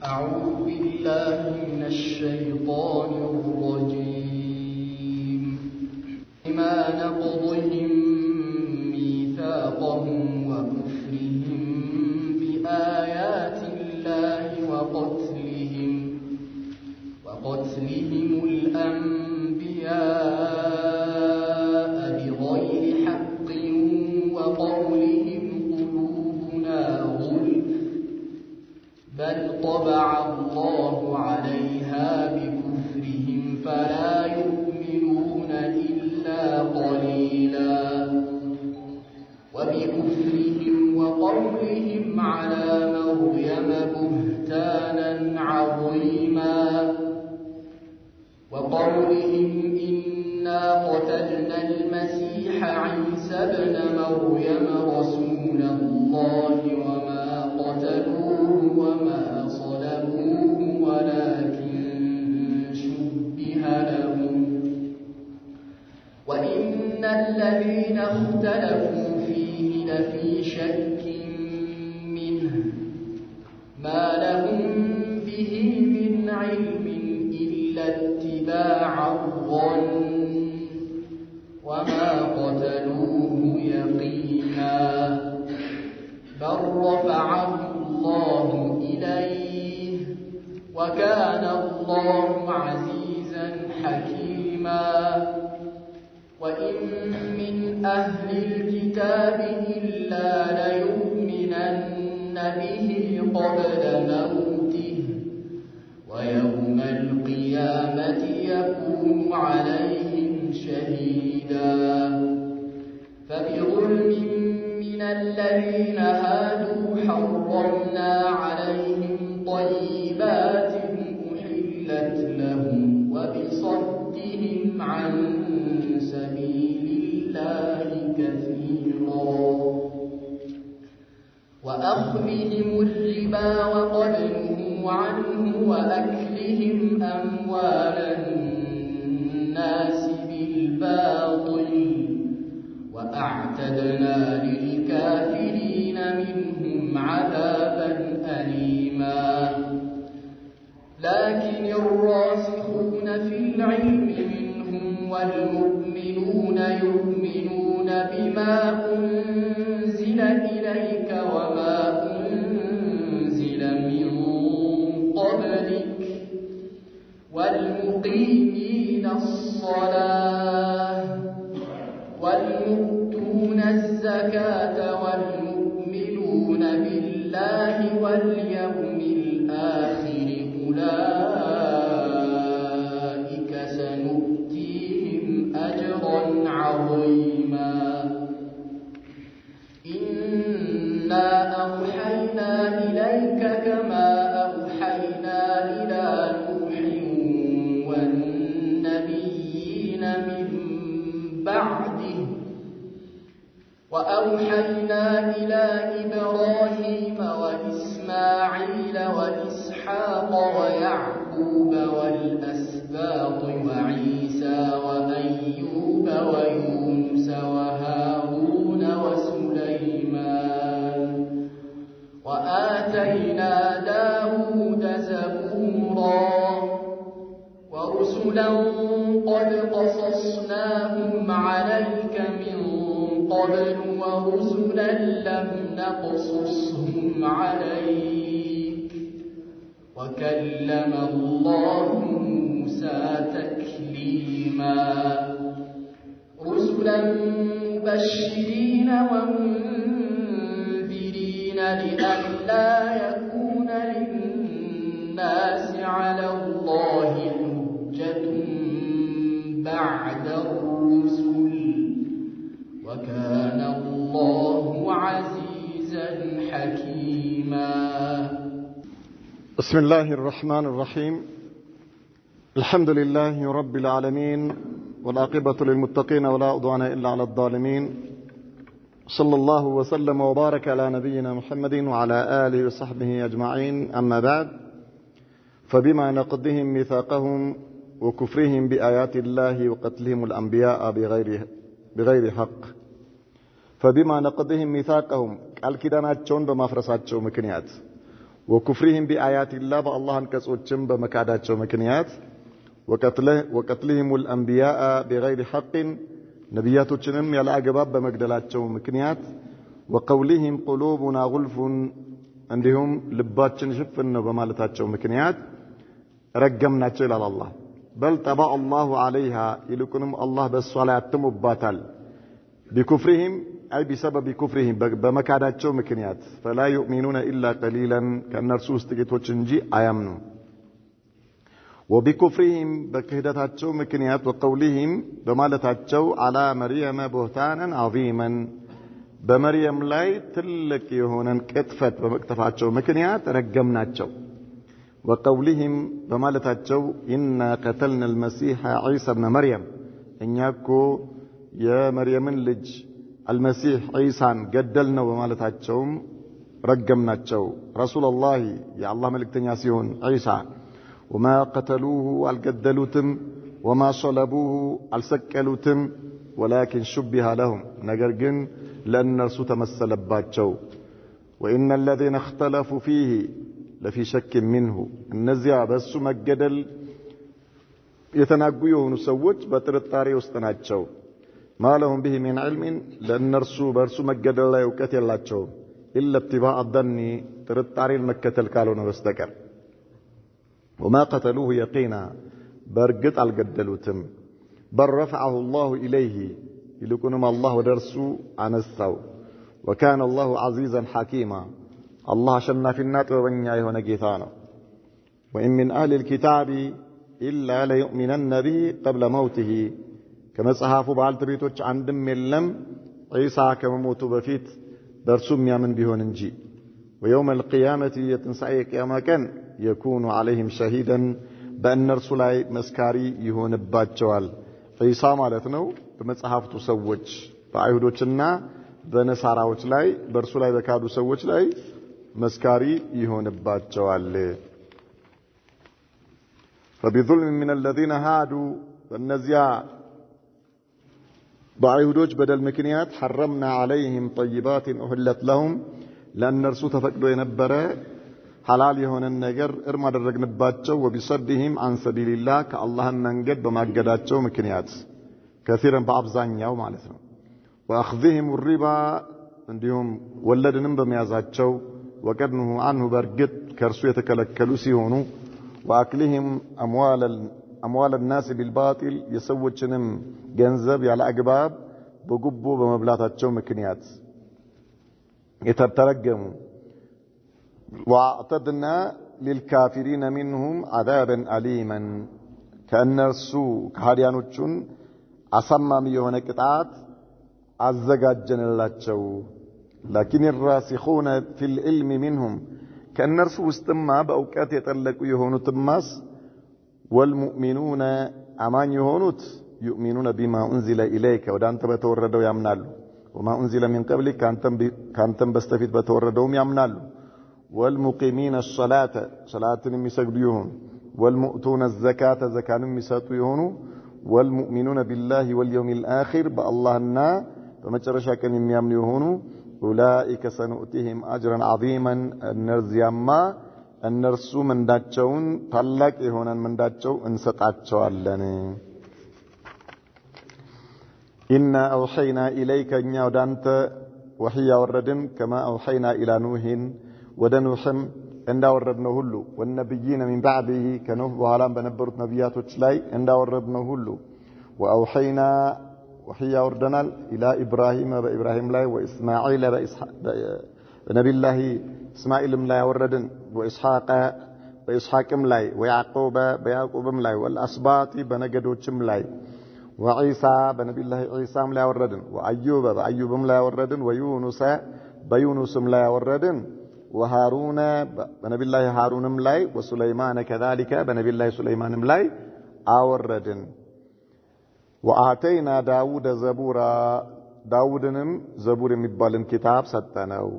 أعوذ بالله من الشيطان الرجيم بما نقضهم ميثاقهم وكفرهم بآيات الله وقتلهم الأنبياء بغير حق وقولهم قلوبنا غلف بل طبع الله عليها بكفرهم فلا يؤمنون إلا قليلا وبكفرهم وقولهم على مريم بهتانا عظيما وقولهم إنا قتلنا المسيح عيسى ابن مريم رسول الله وما قتلوه وما صلبوه ولكن شبه لهم وإن الذين اختلفوا فيه لفي شك منه ما لهم به من علم إلا اتباع الظن وما قتلوه يقينا بل رفعه الله إليه وكان الله عزيزا حكيما وإن من أهل الكتاب إلا ليؤمنن به قبل موته ويوم القيامة يكون عليهم شهيدا فبظلم من الذين هادوا حرمنا عليهم طيبات أحلت لهم وبصدهم عن سبيل الله كثيرا وأخذهم الربا وقد نهوا عنه وأكلهم أموال الناس بالباطل وأعتدنا للكافرين منهم عذابا أليما لكن الراسخون في العلم منهم والمؤمنون يؤمنون بما أنزل إليك وما أنزل من قبلك والمقيمين الصلاة والمؤتون الزكاة والمؤمنون بالله واليوم الآخر أولئك سنؤتيهم أجرا عظيما إنا أوحينا إليك كما أوحينا إلى نوح والنبيين من بعده وأوحينا إلى إبراهيم وإسماعيل وإسحاق ويعقوب والأسباط وعيسى وأيوب ويونس وهارون وسليمان وآتينا داود زبورا ورسلا قد قصصناهم عليك من قبل ورسلا لم نقصصهم عليك وكلم الله موسى تكليما رسلا مبشرين ومنذرين لئلا يكون للناس على الله حجة بعد الرسل وكان الله عزيزا حكيما بسم الله الرحمن الرحيم الحمد لله رب العالمين والعاقبة للمتقين ولا عدوان إلا على الظالمين صلى الله وسلم وبارك على نبينا محمد وعلى آله وصحبه أجمعين أما بعد فبما نقضهم ميثاقهم وكفرهم بآيات الله وقتلهم الأنبياء بغير حق فبما نقضهم ميثاقهم قال كداناچون بمافرساچو مكنيات وكفرهم بآيات الله بالله አንቀጾችም በመካዳቸው ምክንያት وقتلهم الأنبياء بغير حق ነቢያቶችንም ያለ አግባብ በመግደላቸው ምክንያት وقولهم قلوبنا غلف እንዲሁም ልባችን ሽፍን ነው በማለታቸው ምክንያት ረገምናቸው ይላል አላህ بل طبع الله عليها ይልቁንም አላህ በሷ ላይ አትሞባታል بكفرهم أي بسبب كفرهم بمكاداتቸው ምክንያት فلا يؤمنون إلا قليلا ከነርሱ ውስጥ ጥቂቶች እንጂ አያምኑ وبكفرهم بكهدتቸው ምክንያት وقولهم በማለታቸው على مريم بهتانا عظيما በመርየም ላይ ትልቅ የሆነን ቅጥፈት በመቅጠፋቸው ምክንያት ረገምናቸው وقولهم በማለታቸው إنا قتلنا المسيح عيسى ابن مريم እኛኮ የመርየምን ልጅ المسيح عيسى قدلنا በማለታቸውም ረገምናቸው رسول الله يا الله ملكتኛ ሲሆን عيسى وما قتلوه القدلوتم وما صلبوه السكلوتم ولكن شبه لهم ነገር ግን ለእነርሱ ተመሰለባቸው وإن الذين اختلفوا فيه لفي شك منه እነዚያ በሱ መገደል የተናጉ የሆኑ ሰዎች በጥርጣሬ ውስጥ ናቸው ما لهم به من علم ለእነርሱ በርሱ መገደል ላይ ዕውቀት የላቸውም إلا اتباع الظن ጥርጣሬ መከተል ካልሆነ በስተቀር وما قتلوه يقينا برقت القدلوتم بل رفعه الله إليه يلقونم الله ودرسو عنسو وكان الله عزيزا حكيما الله شنا في النات وبنياه ونقيثانا وإن من أهل الكتاب إلا ليؤمنن به قبل موته كما صحافوا بعالتبيتوش عندم من لم عيسى كما موتوا بفيت درسوا يامن بهون نجي ويوم القيامة يتنسعي كما كان يكون عليهم شهيدا بأن رسولاي مسكاري يهون باتشوال عيسى مالتنو بمصحفتو سوج በአይሁዶችና በነሳራዎች ላይ በርሱ ላይ በካዱ ሰዎች ላይ መስካሪ ይሆንባቸዋል فبظلم من الذين هادوا النزيا በአይሁዶች በደል ምክንያት حرمنا عليهم طيبات أحلت لهم لأن رسول تفقدوا የነበረ حلال የሆነን ነገር እርም አደረግንባቸው وبصدهم عن سبيل الله كالله መንገድ በማገዳቸው ምክንያት كثيرا በአብዛኛው ማለት ነው واخذهم الربا እንዲሁም ወለድንም በመያዛቸው وقدنه عنه برغت ከርሱ የተከለከሉ ሲሆኑ واكلهم اموال الناس بالباطل የሰዎችንም ገንዘብ ያለ አግባብ በጉቦ በመብላታቸው ምክንያት የተተረገሙ واعتدنا للكافرين منهم عذابا أليما كأنرسو كهديانوچون አሳማሚ የሆነ ቅጣት አዘጋጀንላቸው لكن الراسخون في العلم منهم كأنرسو ውስጥማ በእውቀት የጠለቁ የሆኑትማስ والمؤمنون አማኝ የሆኑት يؤمنون بما أنزل إليك ወዳንተ በተወረደው ያምናሉ وما أنزل من قبلك ካንተም በስተፊት በተወረደውም ያምናሉ والمقيمين الصلاة صلاة يسجدون والمؤتون الزكاة زكاة يسطون والمؤمنون بالله واليوم الآخر باللهنا فمجرشا كان يميامنون أولئك سنؤتهم أجرا عظيما النرزيما النرسو من داتشون طلق هنا من داتشو انسطاتشو علني إنا أوحينا إليك إن يودانت وحي وردن كما أوحينا إلى نوح ودنوحم عند وردنا هلو والنبيين من بعده كنوح وهلام بنبرت نبيات وشلاي عند وردنا هلو وأوحينا وحي وردنا إلى إبراهيم بإبراهيم لاي وإسماعيل بنبي الله إسماعيل ملاي وردن وإسحاق ملاي ويعقوب بيعقوب ملاي والأسباط بنجدوش ملاي وعيسى بنبي الله عيسى ملاي وردن وأيوب بأيوب ملاي وردن ويونس بيونس ملاي وردن وهارون بنبي الله هارون ملاي وسليمان كذلك بنبي الله سليمان ملاي آوردن وآتينا داود زبورا داودنم زبور مبالن كتاب ستناو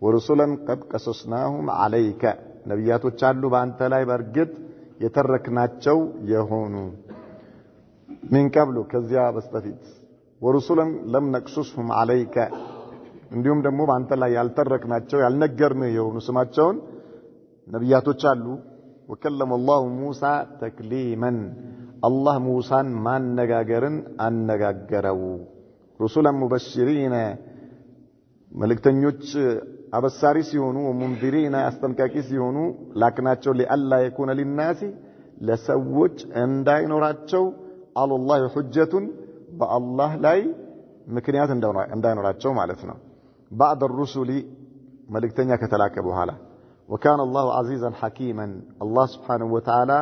ورسلا قد قصصناهم عليك نبياتو تشالو بانت لاي برقد يتركناتشو يهونو من قبل كذيا بستفيد ورسلا لم نقصصهم عليك እንዲሁም ደግሞ ባንተ ላይ ያልተረክናቸው ያልነገርነው የሆኑ ስማቸውን ነብያቶች አሉ وكلم الله موسى تكليما الله موسى ማነጋገርን አነጋገረው رسلا مبشرين መልእክተኞች አበሳሪ ሲሆኑ ወሙንዚሪና አስጠንቃቂ ሲሆኑ ላክናቸው ለአላ يكون للناس ለሰዎች እንዳይኖራቸው አላህ ሁጀቱን በአላህ ላይ ምክንያት እንዳይኖራቸው ማለት ነው بعد الرسل መልእክተኛ ከተላከ በኋላ وكان الله عزيزا حكيما الله سبحانه وتعالى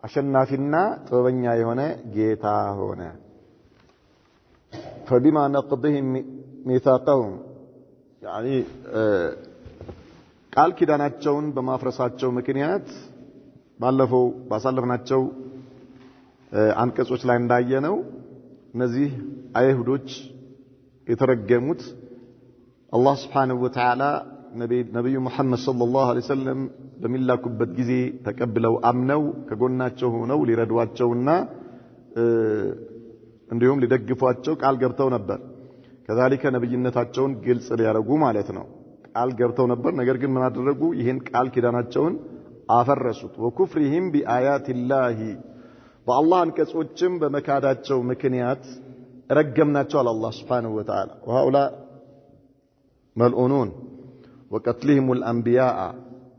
አሸናፊና ጥበበኛ የሆነ ጌታ ሆነ فبما نقضهم ميثاقهم يعني ቃል ኪዳናቸውን በማፍረሳቸው ምክንያት ባለፈው ባሳለፍናቸው አንቀጾች ላይ እንዳየነው እነዚህ አይሁዶች የተረገሙት አላህ Subhanahu Wa Ta'ala ነብዩ መሐመድ ሰለላሁ ዐለይሂ ወሰለም በሚላኩበት ጊዜ ተቀብለው አምነው ከጎናቸው ሆነው ሊረዷቸውና እንዲሁም ሊደግፏቸው ቃል ገብተው ነበር ከዛሊከ ነብይነታቸውን ግልጽ ሊያረጉ ማለት ነው ቃል ገብተው ነበር ነገር ግን ምን አደረጉ ይሄን ቃል ኪዳናቸውን አፈረሱት ወኩፍሪሂም ቢአያቲላሂ በአላህ አንቀጾችም በመካዳቸው ምክንያት ረገምናቸው አላህ Subhanahu Wa Ta'ala وهؤلاء ملعونون وقتلهم الانبياء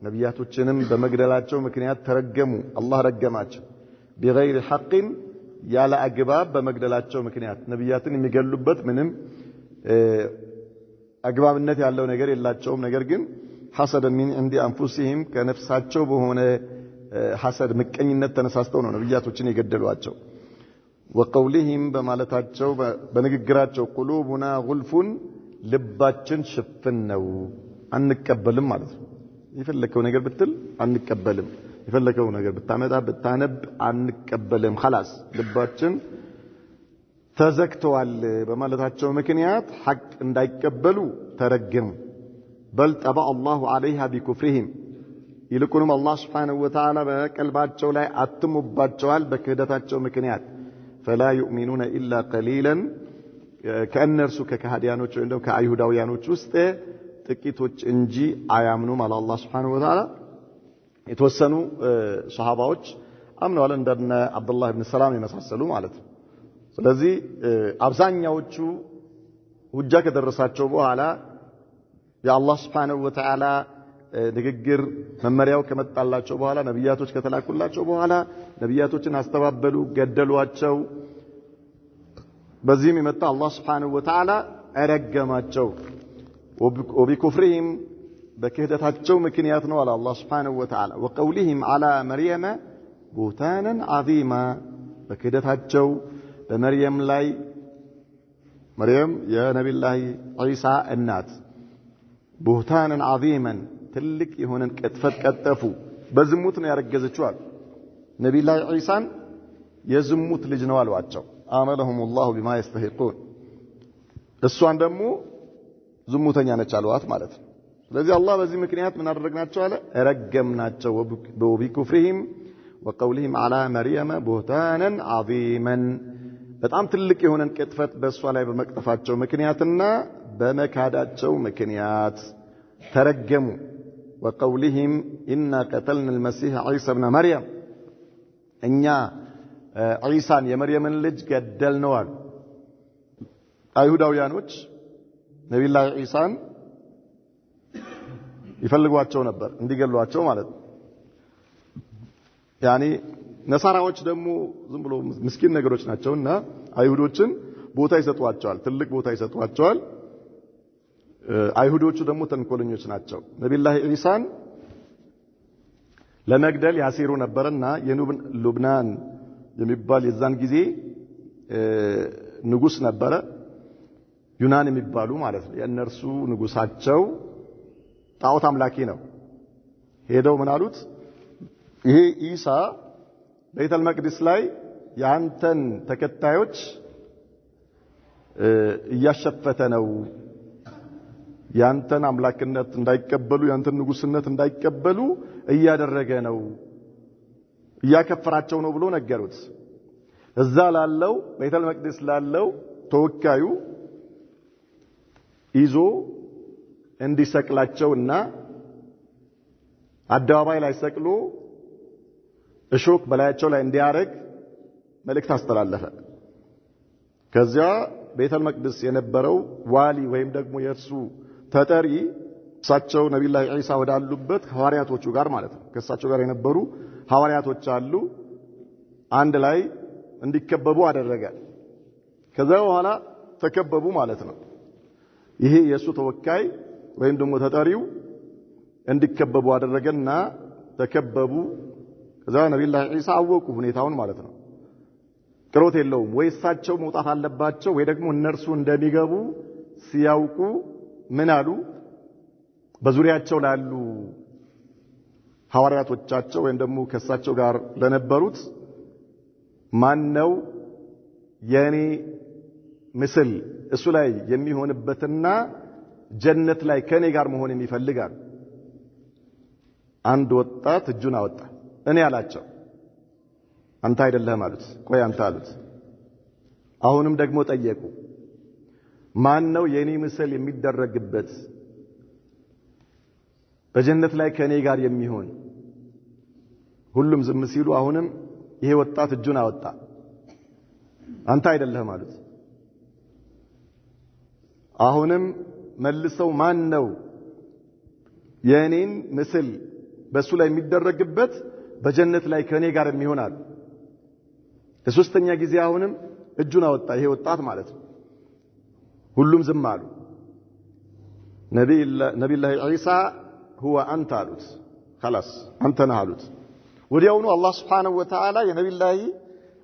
ነብያቶችንም በመግደላቸው ምክንያት ተረገሙ አላህ ረገማቸው بغير حق ያለ አግባብ በመግደላቸው ምክንያት ነብያትን የሚገሉበት ምንም አግባብነት ያለው ነገር የላቸውም ነገር ግን حسد من عند انفسهم ከነፍሳቸው በሆነ ሐሰድ ምቀኝነት ተነሳስተው ነው ነብያቶችን የገደሏቸው وقولهم በማለታቸው በንግግራቸው قلوبنا غلف ልባችን ሽፍን ነው አንቀበልም ማለት ነው ይፈልከው ነገር ብትል አንቀበልም ይፈልከው ነገር ብታመጣ ብታነብ አንቀበልም خلاص ልባችን ተዘግተዋል በማለታቸው ምክንያት ሐቅ እንዳይቀበሉ ተረገሙ بل طبع الله عليها بكفرهم ይልቁንም አላህ Subhanahu Wa Ta'ala በቀልባቸው ላይ አትሙባቸዋል በክህደታቸው ምክንያት فلا يؤمنون الا قليلا ከእነርሱ ከካህዲያኖች ወይም ደግሞ ከአይሁዳውያኖች ውስጥ ጥቂቶች እንጂ አያምኑም አለ አላህ Subhanahu Wa Ta'ala የተወሰኑ ሱሐባዎች አምነዋል እንደነ አብዱላህ ኢብኑ ሰላም የመሳሰሉ ማለት ነው ስለዚህ አብዛኛዎቹ ሁጃ ከደረሳቸው በኋላ የአላህ Subhanahu Wa Ta'ala ንግግር መመሪያው ከመጣላቸው በኋላ ነብያቶች ከተላኩላቸው በኋላ ነብያቶችን አስተባበሉ ገደሏቸው በዚህም የመጣ አላህ Subhanahu Wa Ta'ala አረገማቸው وبكفرهم በክህደታቸው ምክንያት ነው አለ አላህ Subhanahu Wa Ta'ala وقولهم على مريم بهتانا عظيما በክህደታቸው በመርየም ላይ መርየም የነብዩላህ ዒሳ እናት بهتانا عظيما ትልቅ የሆነን ቅጥፈት ቀጠፉ በዝሙት ነው ያረገዘችው ነብዩላህ ዒሳን የዝሙት ልጅ ነው አሏቸው አመለሁም الله بما يستحقون እሷን ደግሞ ዝሙተኛ ነች አሏት ማለት ነው ስለዚህ አላህ በዚህ ምክንያት ምን አደረግናቸው አለ ረገምናቸው وبكفرهم وقولهم على مريم بهتانا عظيما በጣም ትልቅ የሆነን ቅጥፈት በእሷ ላይ በመቅጠፋቸው ምክንያትና በመካዳቸው ምክንያት ተረገሙ وقولهم إنا قتلنا المسيح عيسى ابن مريم እኛ ዒሳን የመርየምን ልጅ ገደልነው አሉ አይሁዳውያኖች ነብዩላህ ዒሳን ይፈልጓቸው ነበር እንዲገሏቸው ማለት ነው ያኒ ነሳራዎች ደግሞ ዝም ብሎ ምስኪን ነገሮች ናቸውና አይሁዶችን ቦታ ይሰጧቸዋል ትልቅ ቦታ ይሰጧቸዋል አይሁዶቹ ደግሞ ተንኮለኞች ናቸው ነብዩላህ ዒሳን ለመግደል ያሲሩ ነበርና የሉብናን የሚባል የዛን ጊዜ ንጉስ ነበረ ዩናን የሚባሉ ማለት ነው የእነርሱ ንጉሳቸው ጣዖት አምላኪ ነው ሄደው ምን አሉት ይሄ ኢሳ ቤተል መቅደስ ላይ ያንተን ተከታዮች እያሸፈተ ነው ያንተን አምላክነት እንዳይቀበሉ ያንተን ንጉስነት እንዳይቀበሉ እያደረገ ነው እያከፈራቸው ነው ብሎ ነገሩት እዛ ላለው ቤተል መቅደስ ላለው ተወካዩ ይዞ እንዲሰቅላቸውና አደባባይ ላይ ሰቅሎ እሾክ በላያቸው ላይ እንዲያረግ መልእክት አስተላለፈ። ከዚያ ቤተል መቅደስ የነበረው ዋሊ ወይም ደግሞ የእርሱ ተጠሪ እሳቸው ነብዩላህ ዒሳ ወዳሉበት ሐዋርያቶቹ ጋር ማለት ነው ከእሳቸው ጋር የነበሩ ሐዋርያቶች አሉ አንድ ላይ እንዲከበቡ አደረገ። ከዛ በኋላ ተከበቡ ማለት ነው። ይሄ የሱ ተወካይ ወይም ደግሞ ተጠሪው እንዲከበቡ አደረገና ተከበቡ። ከዛ ነብዩላህ ዒሳ አወቁ ሁኔታውን ማለት ነው። ቅሮት የለውም ወይ እሳቸው መውጣት አለባቸው ወይ ደግሞ እነርሱ እንደሚገቡ ሲያውቁ ምን አሉ? በዙሪያቸው ላሉ ሐዋርያቶቻቸው ወይም ደግሞ ከእሳቸው ጋር ለነበሩት ማነው የኔ ምስል እሱ ላይ የሚሆንበትና ጀነት ላይ ከኔ ጋር መሆን የሚፈልጋል? አንድ ወጣት እጁን አወጣ። እኔ አላቸው። አንተ አይደለህም አሉት። ቆይ አንተ አሉት። አሁንም ደግሞ ጠየቁ። ማን ነው የኔ ምስል የሚደረግበት በጀነት ላይ ከኔ ጋር የሚሆን? ሁሉም ዝም ሲሉ አሁንም ይሄ ወጣት እጁን አወጣ። አንተ አይደለህም አሉት። አሁንም መልሰው ማን ነው የኔን ምስል በሱ ላይ የሚደረግበት በጀነት ላይ ከኔ ጋር የሚሆን አሉ። ለሶስተኛ ጊዜ አሁንም እጁን አወጣ ይሄ ወጣት ማለት ነው። ሁሉም ዝም አሉ። ነብዩላህ ዒሳ هو አንተ አሉት። خلاص አንተ ነህ አሉት። ወዲያውኑ አላህ Subhanahu Wa Ta'ala የነብዩላህ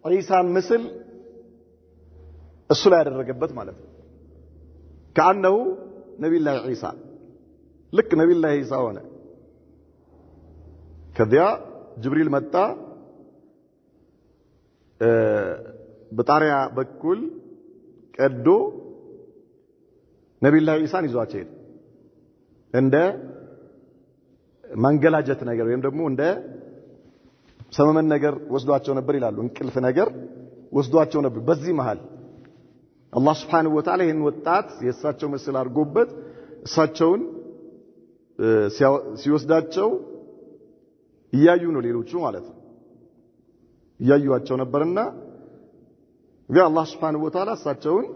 ዒሳን ምስል እሱ ላይ ያደረገበት ማለት ነው። كأنه ነብዩላህ ዒሳ ልክ ነብዩላህ ዒሳ ሆነ። ከዚያ ጅብሪል መጣ በጣሪያ በኩል ቀዶ ነብዩላህ ዒሳን ይዟቸው ሄደ። እንደ መንገላጀት ነገር ወይም ደግሞ እንደ ሰመመን ነገር ወስዷቸው ነበር ይላሉ። እንቅልፍ ነገር ወስዷቸው ነበር። በዚህ መሃል አላህ Subhanahu Wa Ta'ala ይህን ወጣት የእሳቸው ምስል አድርጎበት እሳቸውን ሲወስዳቸው እያዩ ነው ሌሎቹ ማለት ነው። እያዩዋቸው ነበርና ግን አላህ Subhanahu Wa Ta'ala እሳቸውን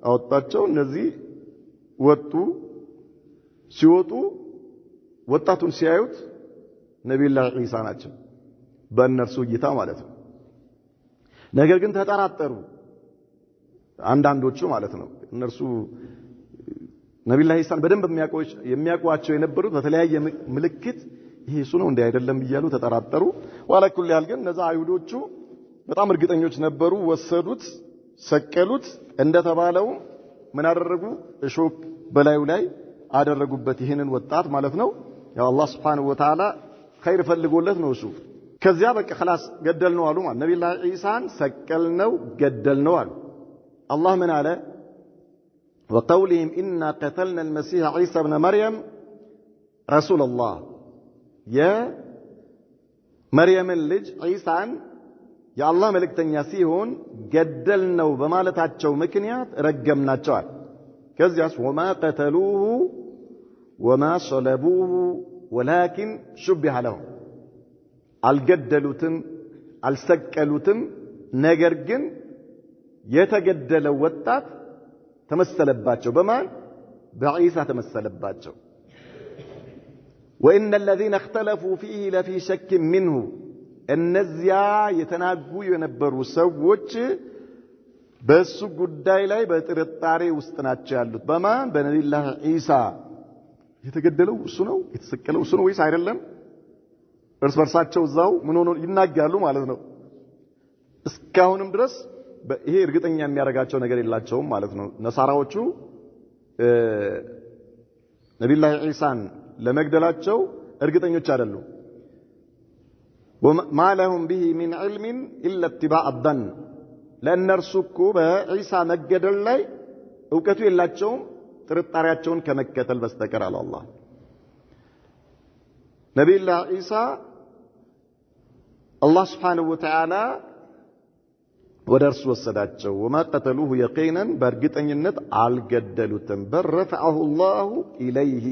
አወጣቸው። እነዚህ ወጡ። ሲወጡ ወጣቱን ሲያዩት ነብዩላህ ዒሳ ናቸው በእነርሱ እይታ ማለት ነው። ነገር ግን ተጠራጠሩ አንዳንዶቹ ማለት ነው። እነርሱ ነብዩላህ ዒሳን በደንብ የሚያውቋቸው የነበሩት በተለያየ ምልክት ይሄ እሱ ነው እንዴ አይደለም እያሉ ተጠራጠሩ። ወላኩል ያህል ግን እነዛ አይሁዶቹ በጣም እርግጠኞች ነበሩ። ወሰዱት፣ ሰቀሉት። እንደተባለው ምን አደረጉ? እሾክ በላዩ ላይ አደረጉበት ይሄንን ወጣት ማለት ነው። ያው አላህ Subhanahu Wa Ta'ala ኸይር ፈልጎለት ነው እሱ። ከዚያ በቃ خلاص ገደልነው አሉ ማለት ነብዩላህ ዒሳን ሰቀልነው ገደልነው አሉ። አላህ ምን አለ? وقولهم إنا قتلنا المسيح عيسى ابن مريم رسول الله يا مريم ልጅ ዒሳን የአላህ መልእክተኛ ሲሆን ገደልነው በማለታቸው ምክንያት ረገምናቸዋል። ከዚያስ وما قتلوه وما صلبوه ولكن شبه لهم አልገደሉትም አልሰቀሉትም ነገር ግን የተገደለው ወጣት ተመሰለባቸው። በማን? በዒሳ ተመሰለባቸው። وإن الذين اختلفوا فيه لفي شك منه እነዚያ የተናጉ የነበሩ ሰዎች በሱ ጉዳይ ላይ በጥርጣሬ ውስጥ ናቸው ያሉት። በማን? በነብዩላህ ዒሳ። የተገደለው እሱ ነው የተሰቀለው እሱ ነው ወይስ አይደለም? እርስ በርሳቸው እዛው ምን ሆኖ ይናጋሉ ማለት ነው። እስካሁንም ድረስ ይሄ እርግጠኛ የሚያደርጋቸው ነገር የላቸውም ማለት ነው። ነሳራዎቹ ነብዩላህ ዒሳን ለመግደላቸው እርግጠኞች አይደሉም። وما لهم به من علم إلا اتباع الظن ለእነርሱ እኮ በዒሳ መገደል ላይ ዕውቀቱ የላቸውም ጥርጣሬያቸውን ከመከተል በስተቀር አለ አላህ። ነብዩላህ ዒሳ አላህ Subhanahu Wa Ta'ala ወደ እርሱ ወሰዳቸው። وما قتلوه يقينا በእርግጠኝነት አልገደሉትም። بل رفعه الله إليه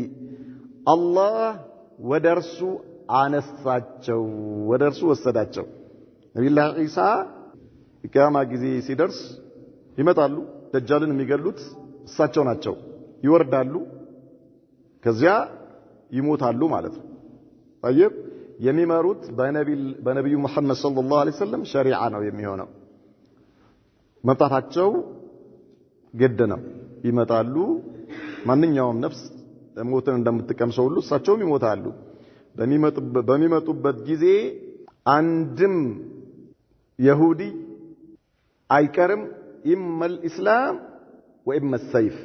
አላህ ወደ እርሱ አነሳቸው ወደ እርሱ ወሰዳቸው ነብዩላህ ኢሳ የቂያማ ጊዜ ሲደርስ ይመጣሉ ደጃልን የሚገሉት እሳቸው ናቸው ይወርዳሉ ከዚያ ይሞታሉ ማለት ነው طيب የሚመሩት በነብዩ መሐመድ ሰለላሁ ዐለይሂ ወሰለም ሸሪዓ ነው የሚሆነው መጣታቸው ግድ ነው ይመጣሉ ማንኛውም ነፍስ ሞትን እንደምትቀምሰው ሁሉ እሳቸውም ይሞታሉ በሚመጡበት ጊዜ አንድም ይሁዲ አይቀርም ኢማል ኢስላም ወኢማ ሰይፍ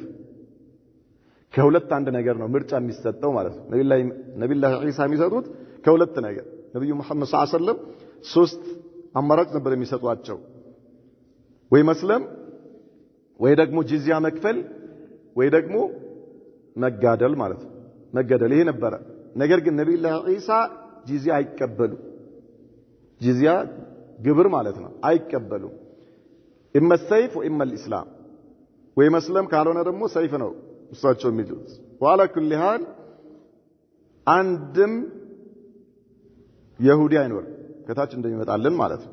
ከሁለት አንድ ነገር ነው ምርጫ የሚሰጠው ማለት ነው ነብዩላህ ኢሳ የሚሰጡት ከሁለት ነገር ነብዩ መሐመድ ሰለላሁ ዐለይሂ ወሰለም ሶስት አማራጭ ነበር የሚሰጧቸው ወይ መስለም ወይ ደግሞ ጂዚያ መክፈል ወይ ደግሞ መጋደል ማለት ነው መጋደል ይሄ ነበር ነገር ግን ነብዩላህ ኢሳ ጂዚያ አይቀበሉ ጂዚያ ግብር ማለት ነው አይቀበሉ ኢማ ሰይፍ ወኢማ الاسلام ወይ መስለም ካልሆነ ደግሞ ሰይፍ ነው እሳቸው የሚሉት ወአላ ኩሊ ሃል አንድም ይሁዲ አይኖር ከታች እንደሚመጣልን ማለት ነው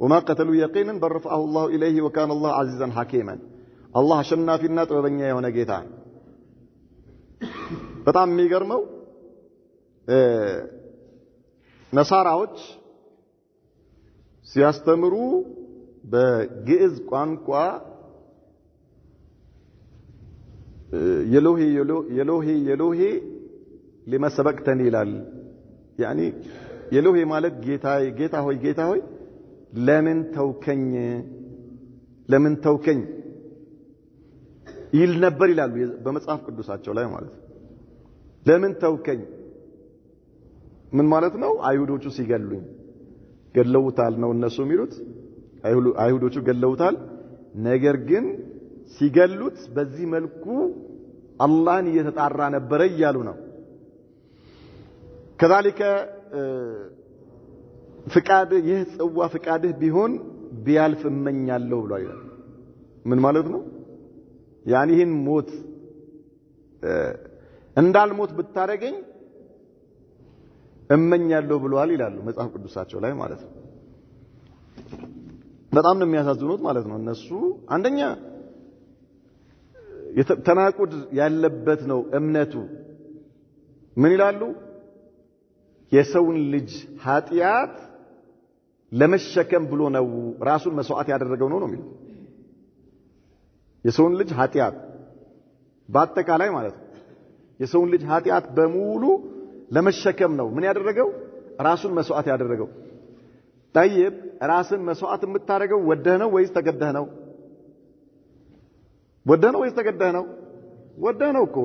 وما قتلوا يقينا بل رفعه الله اليه وكان الله عزيزا حكيما الله አሸናፊና ጥበበኛ የሆነ ጌታ በጣም የሚገርመው ነሳራዎች ሲያስተምሩ በግዕዝ ቋንቋ የሎሄ ለመሰበክተን ይላል يعني የሎሄ ማለት ጌታ ሆይ ለምን ተውከኝ ይል ነበር ይላሉ በመጽሐፍ ቅዱሳቸው ላይ ማለት ለምን ተውከኝ ምን ማለት ነው አይሁዶቹ ሲገሉኝ ገለውታል ነው እነሱ የሚሉት አይሁዶቹ ገለውታል ነገር ግን ሲገሉት በዚህ መልኩ አላህን እየተጣራ ነበር ይያሉ ነው كذلك ፍቃድ ይህ ጽዋ ፍቃድህ ቢሆን ቢያልፍ እመኛለሁ ብሏል ምን ማለት ነው يعني ይህን ሞት እንዳልሞት ብታረገኝ እመኛለሁ ብሏል ይላሉ መጽሐፍ ቅዱሳቸው ላይ ማለት ነው በጣም ነው የሚያሳዝኑት ማለት ነው እነሱ አንደኛ ተናቁድ ያለበት ነው እምነቱ ምን ይላሉ የሰውን ልጅ ኃጢያት ለመሸከም ብሎ ነው ራሱን መስዋዕት ያደረገው ነው የሚሉት የሰውን ልጅ ኃጢያት በአጠቃላይ ማለት ነው የሰውን ልጅ ኃጢያት በሙሉ ለመሸከም ነው ምን ያደረገው ራሱን መስዋዕት ያደረገው طيب ራስን መስዋዕት የምታደርገው ወደህ ነው ወይስ ተገደህ ነው ወደህ ነው ወይስ ተገደህ ነው ወደህ ነው እኮ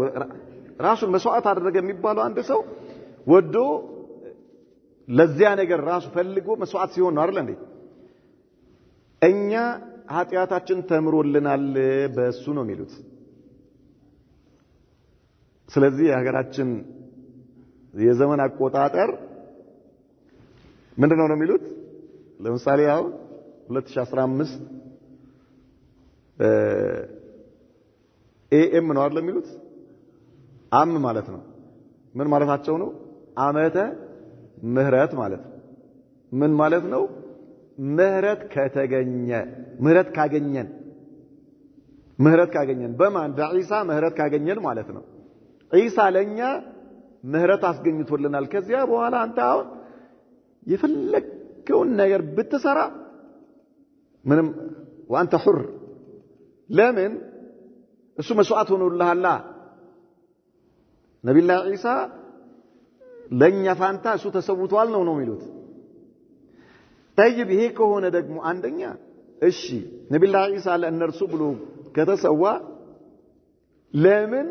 ራሱን መስዋዕት አደረገ የሚባለው አንድ ሰው ወዶ ለዚያ ነገር ራሱ ፈልጎ መስዋዕት ሲሆን ነው አይደል እንዴ እኛ ኃጢያታችን ተምሮልናል በእሱ ነው የሚሉት ስለዚህ የሀገራችን የዘመን አቆጣጠር ምንድነው ነው የሚሉት ለምሳሌ ያው 2015 ኤኤም ነው አይደል የሚሉት አም ማለት ነው ምን ማለታቸው ነው ዓመተ ምህረት ማለት ምን ማለት ነው ምህረት ካገኘን በማን በኢሳ ምህረት ካገኘን ማለት ነው ኢሳ ለኛ ምህረት አስገኝቶልናል ከዚያ በኋላ አንተ አሁን የፈለከውን ነገር ብትሰራ ምንም ወአንተ ሁር ለምን እሱ መስዋዕት ሆኖልሃላ ነብዩላህ ኢሳ ለኛ ፋንታ እሱ ተሰውቷል ነው የሚሉት طيب ይሄ ከሆነ ደግሞ አንደኛ እሺ ነብዩላህ ኢሳ ለእነርሱ ብሎ ከተሰዋ ለምን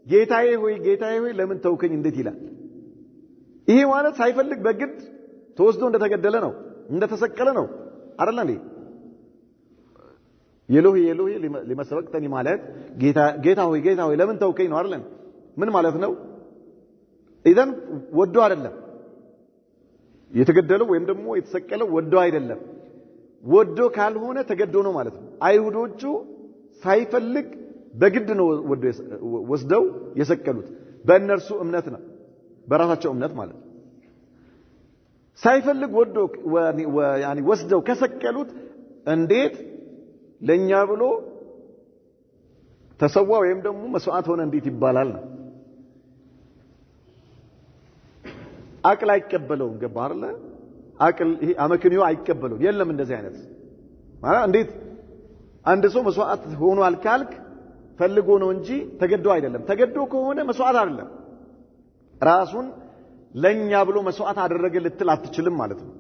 ጌታዬ ሆይ ለምን ተውከኝ እንዴት ይላል ይሄ ማለት ሳይፈልግ በግድ ተወስዶ እንደተገደለ ነው እንደተሰቀለ ነው አይደል እንዴ የሎሄ ለመሰበክተኒ ማለት ጌታ ሆይ ለምን ተውከኝ ነው አይደል ምን ማለት ነው ኢዘን ወዶ አይደለም የተገደለው ወይም ደግሞ የተሰቀለው ወዶ አይደለም ወዶ ካልሆነ ተገዶ ነው ማለት ነው አይሁዶቹ ሳይፈልግ በግድ ነው ወስደው የሰቀሉት በእነርሱ እምነት ነው በራሳቸው እምነት ማለት ሳይፈልግ ወዶ ያኒ ወስደው ከሰቀሉት እንዴት ለኛ ብሎ ተሰዋ ወይም ደግሞ መስዋዕት ሆነ እንዴት ይባላል ነው አቅል አይቀበለውም ገባህ አይደል አቅል ይሄ አመክንዮ አይቀበለውም የለም እንደዚህ አይነት ማለት እንዴት አንድ ሰው መስዋዕት ሆኗል ካልክ ፈልጎ ነው እንጂ ተገዶ አይደለም ተገዶ ከሆነ መስዋዕት አይደለም ራሱን ለኛ ብሎ መስዋዕት አደረገ ልትል አትችልም ማለት ነው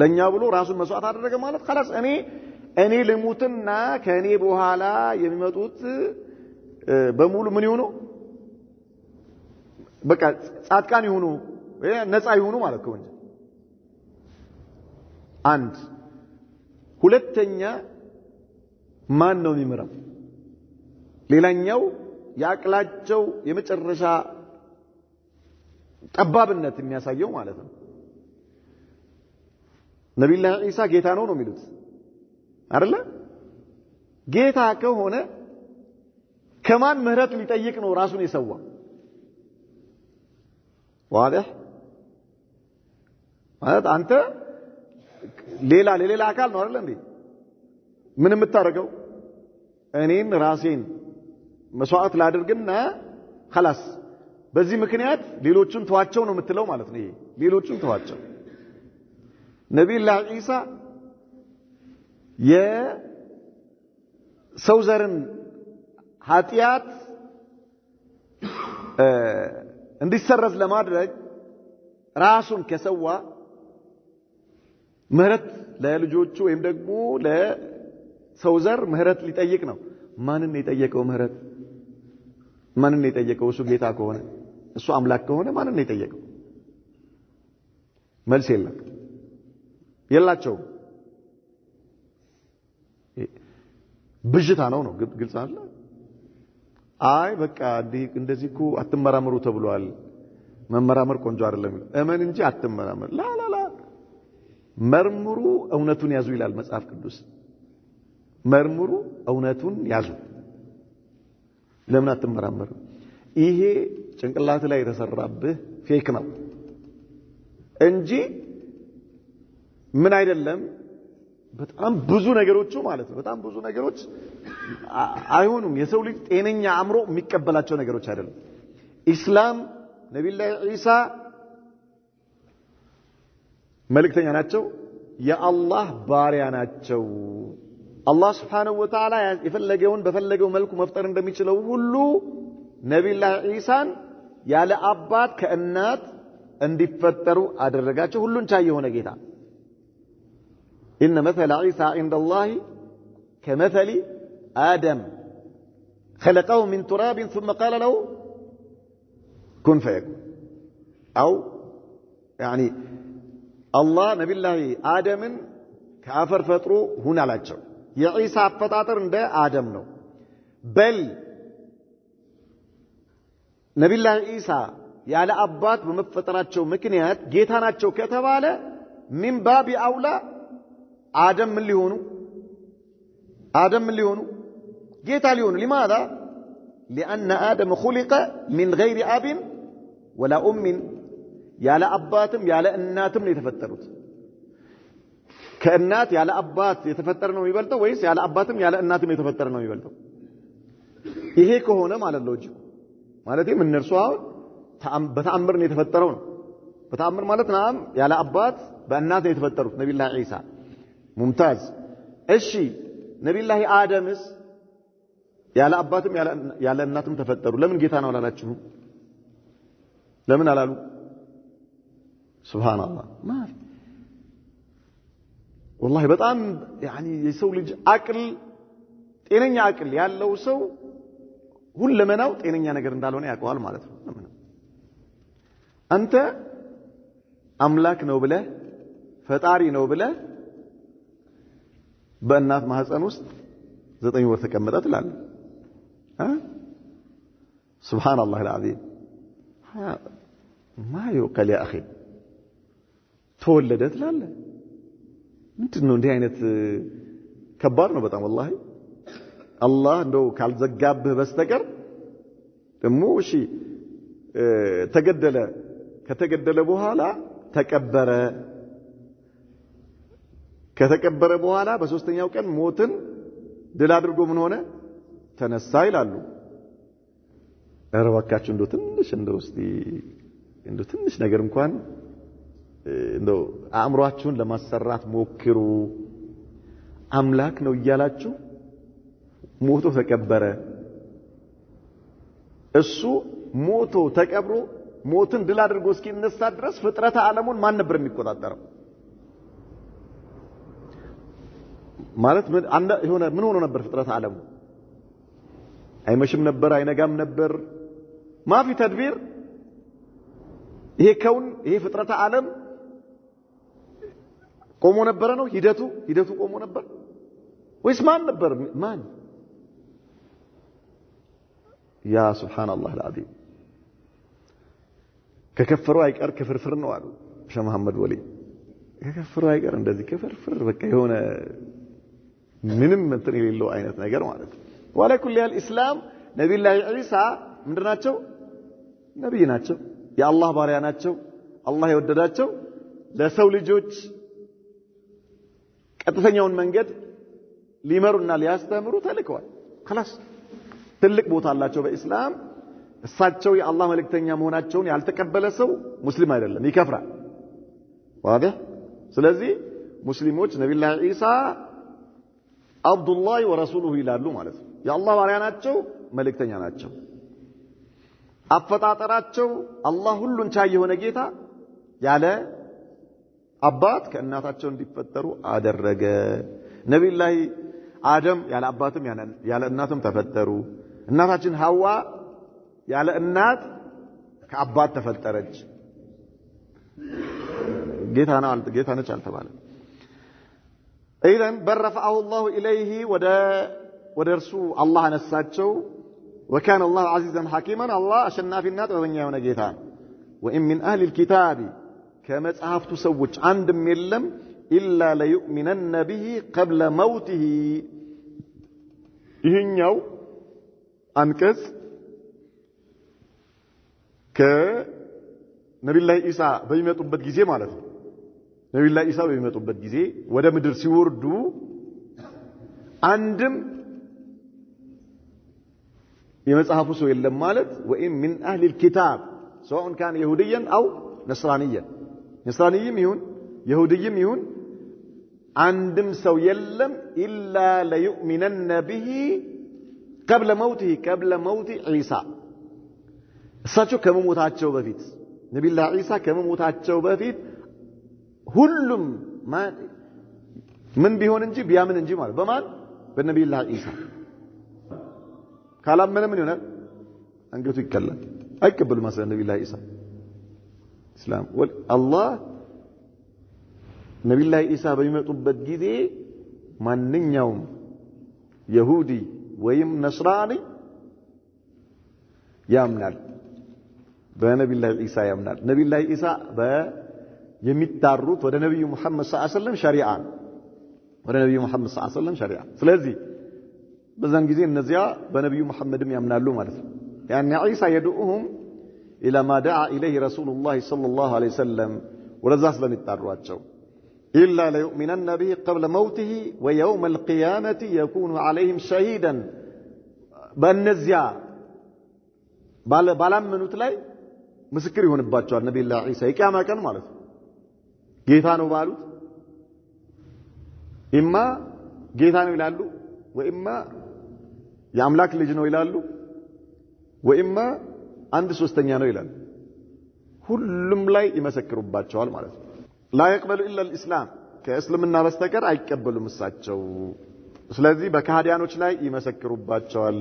ለኛ ብሎ ራሱን መስዋዕት አደረገ ማለት خلاص እኔ ልሙትና ከኔ በኋላ የሚመጡት በሙሉ ምን ይሆኑ በቃ ጻድቃን ይሆኑ ነፃ ይሆኑ ማለት ነው እንጂ አንድ ሁለተኛ ማን ነው የሚመራው ሌላኛው ያቅላቸው የመጨረሻ ጠባብነት የሚያሳየው ማለት ነው ነብዩላህ ኢሳ ጌታ ነው የሚሉት አይደለ ጌታ ከሆነ ከማን ምህረት ሊጠይቅ ነው ራሱን የሰዋ واضح ማለት አንተ ሌላ አካል ነው አይደል እንዴ ምን የምታረገው እኔን ራሴን መስዋዕት ላድርግና خلاص በዚህ ምክንያት ሌሎችን ተዋቸው ነው የምትለው ማለት ነው ሌሎችን ተዋቸው ነብዩላህ ኢሳ የሰው ዘርን ኃጢያት እንዲሰረዝ ለማድረግ ራሱን ከሰዋ ምህረት ለልጆቹ ወይም ደግሞ ለሰው ዘር ምህረት ሊጠይቅ ነው ማንን የጠየቀው ምህረት ማንን የጠየቀው እሱ ጌታ ከሆነ እሱ አምላክ ከሆነ ማንን የጠየቀው መልስ የላቸው ብጅታ ነው ግልጽ አይደል አይ በቃ እንደዚህ እኮ አትመራመሩ ተብሏል መመራመር ቆንጆ አይደለም እመን እንጂ አትመራመር ላ መርምሩ እውነቱን ያዙ ይላል መጽሐፍ ቅዱስ መርምሩ እውነቱን ያዙ ለምን አትመራመሩ ይሄ ጭንቅላት ላይ የተሰራብህ ፌክ ነው እንጂ ምን አይደለም በጣም ብዙ ነገሮች ማለት ነው በጣም ብዙ ነገሮች አይሆኑም የሰው ልጅ ጤነኛ አእምሮ የሚቀበላቸው ነገሮች አይደለም ኢስላም ነብዩላህ ኢሳ መልእክተኛ ናቸው የአላህ ባሪያ ናቸው አላህ Subhanahu Wa Ta'ala የፈለገውን በፈለገው መልኩ መፍጠር እንደሚችለው ሁሉ ነብዩላህ ኢሳን ያለ አባት ከእናት እንዲፈጠሩ አደረጋቸው ሁሉን ቻይ የሆነ ጌታ إن مثل عيسى عند الله كمثل آدم خلقه من تراب ثم قال له كن فيكون أو يعني الله نبي الله آدم كافر فطرو هنا لاجو يا عيسى فطاطر عند آدم نو بل نبي الله عيسى يا لأبات بمفتراتشو مكنيات جيتاناتشو كتباله من باب أولى آدم من اللي هونو جيت عليون لماذا لأن آدم خلق من غير أب ولا أم يا لأباتم يا لأناتم يتفتروا كأنات يا لأبات يتفترنوا يبلتوا ويس يا لأباتم يا لأناتم يتفترنوا يبلتوا يهيك هنا مال اللوجيك مالتي من نرسوها بتأمر يتفترون بتأمر مالت نعم يا لأبات بأنات يتفتروا نبي الله عيسى ممتاز እሺ ነብዩላህ አደምስ ያለ አባትም ያለ እናትም ተፈጠሩ ለምን ጌታ ነው አላላችሁ ለምን አላሉ ሱብሃንአላህ ማር والله በጣም يعني የሰው ልጅ አቅል ጤነኛ አቅል ያለው ሰው ሁለመናው ጤነኛ ነገር እንዳልሆነ ያውቀዋል ማለት ነው አንተ አምላክ ነው ብለህ ፈጣሪ ነው ብለህ በእናት ማህፀን ውስጥ 9 ወር ተቀመጠ ትላለህ ሱብሃንአላህ العظيم ما يقال يا اخي ተወለደ ትላለህ ምንድነው እንዲህ አይነት ከባድ ነው በጣም والله አላህ እንደው ካልዘጋብህ በስተቀር ደሞ እሺ ከተገደለ በኋላ ተቀበረ ከተቀበረ በኋላ በሶስተኛው ቀን ሞትን ድል አድርጎ ምን ሆነ ተነሳ ይላሉ እባካችሁ እንደው ትንሽ ነገር እንኳን እንደው አእምሮአችሁን ለማሰራት ሞክሩ አምላክ ነው እያላችሁ ሞቶ ተቀበረ እሱ ሞቶ ተቀብሮ ሞትን ድል አድርጎ እስኪነሳ ድረስ ፍጥረተ ዓለሙን ማን ነበር የሚቆጣጠረው ማለት ምን ሆኖ ነበር ፍጥረተ ዓለሙ አይመሽም ነበር አይነጋም ነበር ማፊ ተድቢር ይሄ ከውን ይሄ ፍጥረተ ዓለም ቆሞ ነበር ነው ሂደቱ ቆሞ ነበር ወይስ ማን ነበር ማን ያ ሱብሃንአላህ العظيم ከከፈሩ አይቀር ክፍርፍር ነው አሉ ሸህ መሐመድ ወሊ ከከፈሩ አይቀር እንደዚህ ክፍርፍር በቃ የሆነ ምንም እንትን የሌለው አይነት ነገር ማለት ነው ወላ ኩል ያል እስላም ነብዩላህ ኢሳ ምንድናቸው ነብይ ናቸው የአላህ ባሪያ ናቸው አላህ የወደዳቸው ለሰው ልጆች ቀጥተኛውን መንገድ ሊመሩና ሊያስተምሩ ተልከዋል خلاص ትልቅ ቦታ አላቸው በእስላም እሳቸው የአላህ መልእክተኛ መሆናቸውን ያልተቀበለ ሰው ሙስሊም አይደለም ይከፍራል واضح ስለዚህ ሙስሊሞች ነብዩላህ ኢሳ አብዱላህ ወረሱሉሁ ይላሉ ማለት ነው የአላህ ባሪያ ናቸው መልእክተኛ ናቸው አፈጣጠራቸው አላህ ሁሉን ቻይ የሆነ ጌታ ያለ አባት ከእናታቸው እንዲፈጠሩ አደረገ ነብዩላህ አደም ያለ አባትም ያለ እናትም ተፈጠሩ እናታችን ሐዋ ያለ እናት ከአባት ተፈጠረች ጌታ ነች አልተባለ إذن برفعه الله إليه ودرسوا الله نساتشو وكان الله عزيزا حكيما الله أشنا في النات وذنيا ونجيتان وإن من أهل الكتاب كما تأهفت سوج عند ملم إلا ليؤمنن به قبل موته إهنيو أنكس كنبي الله إيسا بيمة أبت جزي مالته ነብዩላህ ኢሳ በሚመጡበት ጊዜ ወደ ምድር ሲወርዱ አንድም የመጽሐፉ ሰው የለም ማለት ወኢን ሚን አህሊ الكتاب سواء كان يهوديا او نصرانيا نصرانيም ይሁን ይሁዲይም ይሁን አንድም ሰው የለም ኢላ ለዩእሚነነ ቢሂ قبل موته قبل موت عيسى እሳቸው ከመሞታቸው በፊት ነብዩላህ ኢሳ ከመሞታቸው በፊት ሁሉም ምን ቢሆን እንጂ ቢያምን እንጂ ማለት በማን በነብዩላህ ኢሳ ካላመነ ምን ይሆናል አንገቱ ይከላል አይቀበል ማለት ነብዩላህ ኢሳ እስላም አላህ ነብዩላህ ኢሳ በሚመጡበት ጊዜ ማንኛውም ይሁዲ ወይም ነስራኒ ያምናል በነብዩላህ ኢሳ ያምናል ነብዩላህ ኢሳ የሚታሩት ወደ ነብዩ መሐመድ ሰለላሁ ዐለይሂ ወሰለም ሸሪዓ ወደ ነብዩ መሐመድ ሰለላሁ ዐለይሂ ወሰለም ሸሪዓ ስለዚህ በዛን ጊዜ እነዚያ በነብዩ መሐመድም ያምናሉ ማለት ነው ያን ኢሳ يدعوهم الى ما دعا اليه رسول الله صلى الله عليه وسلم ወደዛ ስለሚጣሯቸው إلا ليؤمنن به قبل موته ويوم القيامة يكون عليهم شهيدا በእነዚያ ባላመኑት ላይ ምስክር ይሆንባቸዋል ነብዩላህ ኢሳ የቂያማ ቀን ማለት ነው ጌታ ነው ባሉት ኢማ ጌታ ነው ይላሉ ወኢማ የአምላክ ልጅ ነው ይላሉ ወኢማ አንድ ሶስተኛ ነው ይላሉ ሁሉም ላይ ይመሰክሩባቸዋል ማለት ነው لا يقبل الا الاسلام ከእስልምና በስተቀር አይቀበሉም እሳቸው ስለዚህ በካህዲያኖች ላይ ይመሰክሩባቸዋል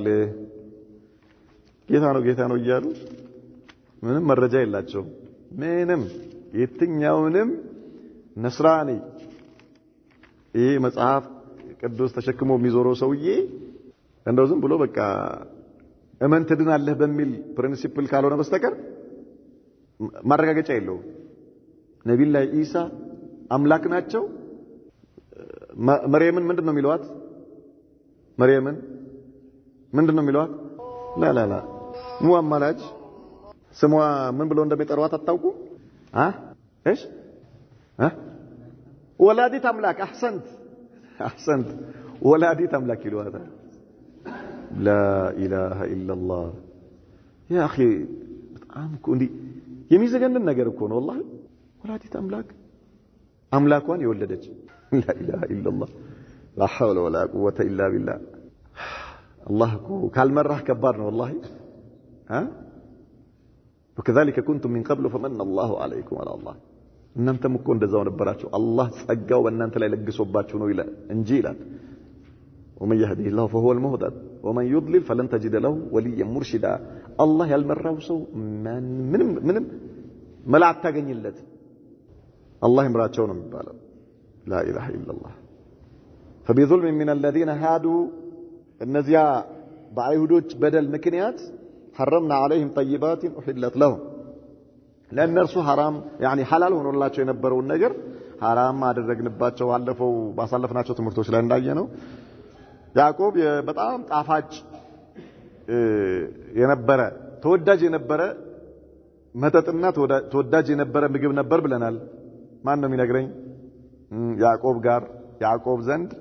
ጌታ ነው እያሉ ምንም መረጃ የላቸውም ምንም የትኛውንም ነስራኒ ይሄ መጽሐፍ ቅዱስ ተሸክሞ የሚዞረው ሰውዬ እንደው ዝም ብሎ በቃ እመን ትድናለህ በሚል ፕሪንሲፕል ካልሆነ በስተቀር ማረጋገጫ የለውም ነብዩላህ ኢሳ አምላክ ናቸው መርየምን ምንድነው የሚሏት መርየምን ምንድነው የሚሏት ላ ሙአማላጅ ስሟ ምን ብሎ እንደሚጠሯት አታውቁ እሺ ወላዲት አምላክ አህሰንት ወላዲት አምላክ ይሏታል ላ ኢላሃ ኢላላህ ያ اخي በጣም እኮ እንዲህ የሚዘገንን ነገር እኮ ነው والله ወላዲት አምላኳን የወለደች ላ ኢላሃ ኢላላህ لا حول ولا قوة إلا بالله الله كالمرة كبار والله وكذلك كنتم من قبل فمن الله عليكم على الله እናንተ እኮ እንደዛው ነበራችሁ አላህ ጸጋው በእናንተ ላይ ለግሶባችሁ ነው ይላል እንጂ ይላል ومن يهديه الله فهو المهتد ومن يضلل فلن تجد له وليا مرشدا الله ያልመራው ሰው ምንም መላ አታገኝለት الله ይምራቸው ነው የሚባለው لا اله الا الله فبظلم من الذين هادوا النزيا بعيهودوች በደል ምክንያት حرمنا عليهم طيبات احلت لهم لان እርሱ حرام يعني حلال ሆኖላቸው የነበረውን ነገር حرام አደረግንባቸው አለፈው ባሳለፍናቸው ትምህርቶች ላይ እንዳየነው ያዕቆብ በጣም ጣፋጭ የነበረ ተወዳጅ የነበረ መጠጥና ተወዳጅ የነበረ ምግብ ነበር ብለናል ማን ነው የሚነግረኝ ያዕቆብ ዘንድ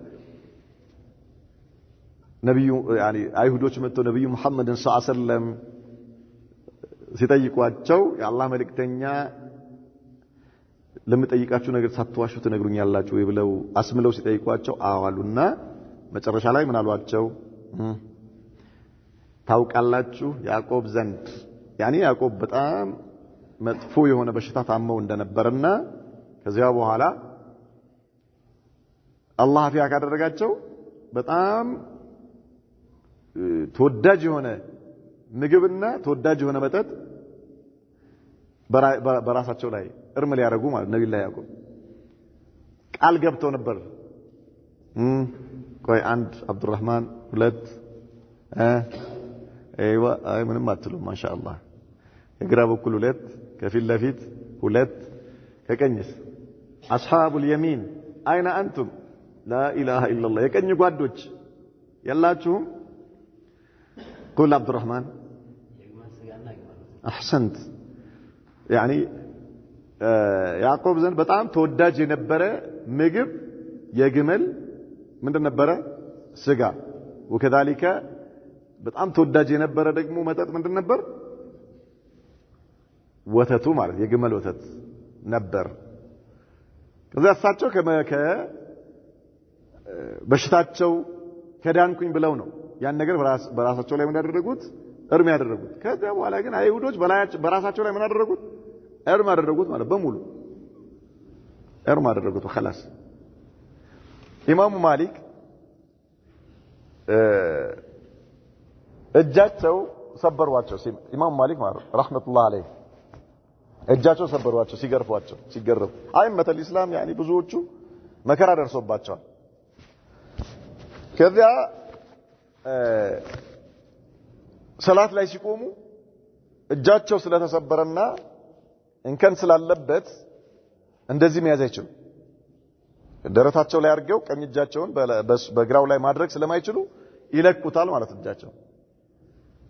ነብዩ يعني አይሁዶች መጥተው ነብዩ መሐመድን ሰለላሁ ዐለይሂ ወሰለም ሲጠይቋቸው የአላህ መልእክተኛ ለምጠይቃችሁ ነገር ሳትዋሹ ትነግሩኛላችሁ ወይ ብለው አስምለው ሲጠይቋቸው አዋሉና መጨረሻ ላይ ምን አሏቸው ታውቃላችሁ ያዕቆብ ዘንድ يعني ያዕቆብ በጣም መጥፎ የሆነ በሽታ ታመው እንደነበርና ከዚያ በኋላ አላህ አፊያ ካደረጋቸው በጣም ተወዳጅ የሆነ ምግብና ተወዳጅ የሆነ መጠጥ በራሳቸው ላይ እርም ሊያረጉ ማለት ነብዩ ያዕቆብ ቃል ገብተው ነበር ቆይ አንድ አብዱራህማን ሁለት አይዋ አይ ምንም አትሉ ማሻአላህ የግራ በኩል ሁለት ከፊት ለፊት ሁለት ከቀኝስ አስሐቡል የሚን አይና አንቱም لا اله الا الله የቀኝ ጓዶች ያላችሁም قول عبد الرحمن احسنت يعني ያዕቆብ ዘንድ በጣም ተወዳጅ የነበረ ምግብ የግመል ምንድን ነበረ ስጋ وكذلك በጣም ተወዳጅ የነበረ ደግሞ መጠጥ ምንድን ነበር ወተቱ ማለት የግመል ወተት ነበር ከዛ እሳቸው በሽታቸው ከዳንኩኝ ብለው ነው ያን ነገር በራሳቸው ላይ ምን ያደረጉት እርም ያደረጉት ከዛ በኋላ ግን አይሁዶች በራሳቸው ላይ ምን ያደረጉት እርም ያደረጉት ማለት በሙሉ እርም ያደረጉት خلاص ኢማሙ ማሊክ እጃቸው ሰበሯቸው ኢማሙ ማሊክ ማለት ረህመቱላህ አለይህ እጃቸው ሰበሯቸው ሲገርፏቸው ሲገረፉ አይመተል እስላም يعني ብዙዎቹ መከራ ደርሶባቸዋል ከዛ ሰላት ላይ ሲቆሙ እጃቸው ስለተሰበረና እንከን ስላለበት እንደዚህ መያዝ አይችሉ ደረታቸው ላይ አድርገው ቀኝ እጃቸውን በግራው ላይ ማድረግ ስለማይችሉ ይለቁታል ማለት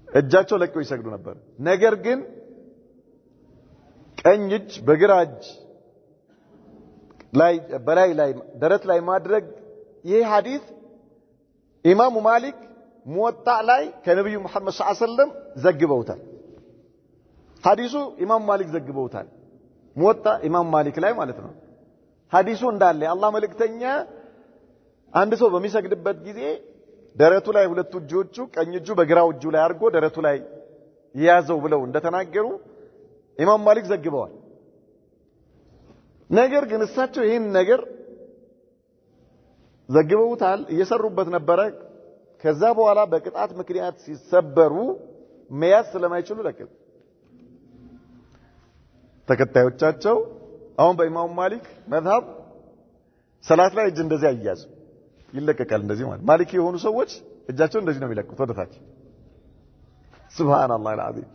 እጃቸው ለቀው ይሰግዱ ነበር ነገር ግን ቀኝ እጅ በግራ እጅ ላይ በላይ ላይ ደረት ላይ ማድረግ ይሄ ሐዲስ ኢማሙ ማሊክ ሙወጣ ላይ ከነብዩ መሐመድ ሰለላሁ ዐለይሂ ወሰለም ዘግበውታል ሐዲሱ ኢማሙ ማሊክ ዘግበውታል ሙወጣ ኢማሙ ማሊክ ላይ ማለት ነው ሐዲሱ እንዳለ አላህ መልእክተኛ አንድ ሰው በሚሰግድበት ጊዜ ደረቱ ላይ ሁለቱ እጆቹ ቀኝ እጁ በግራው እጁ ላይ አድርጎ ደረቱ ላይ ያዘው ብለው እንደተናገሩ ኢማሙ ማሊክ ዘግበዋል ነገር ግን እሳቸው ይሄን ነገር ዘግበውታል እየሰሩበት ነበረ ከዛ በኋላ በቅጣት ምክንያት ሲሰበሩ መያዝ ስለማይችሉ ለቀቅ ተከታዮቻቸው አሁን በኢማሙ ማሊክ መዝሐብ ሰላት ላይ እጅ እንደዚህ አያያዝ ይለቀቃል እንደዚህ ማለት ማሊክ የሆኑ ሰዎች እጃቸው እንደዚህ ነው የሚለቁት ወደታች ሱብሃንአላህ አልዓዚም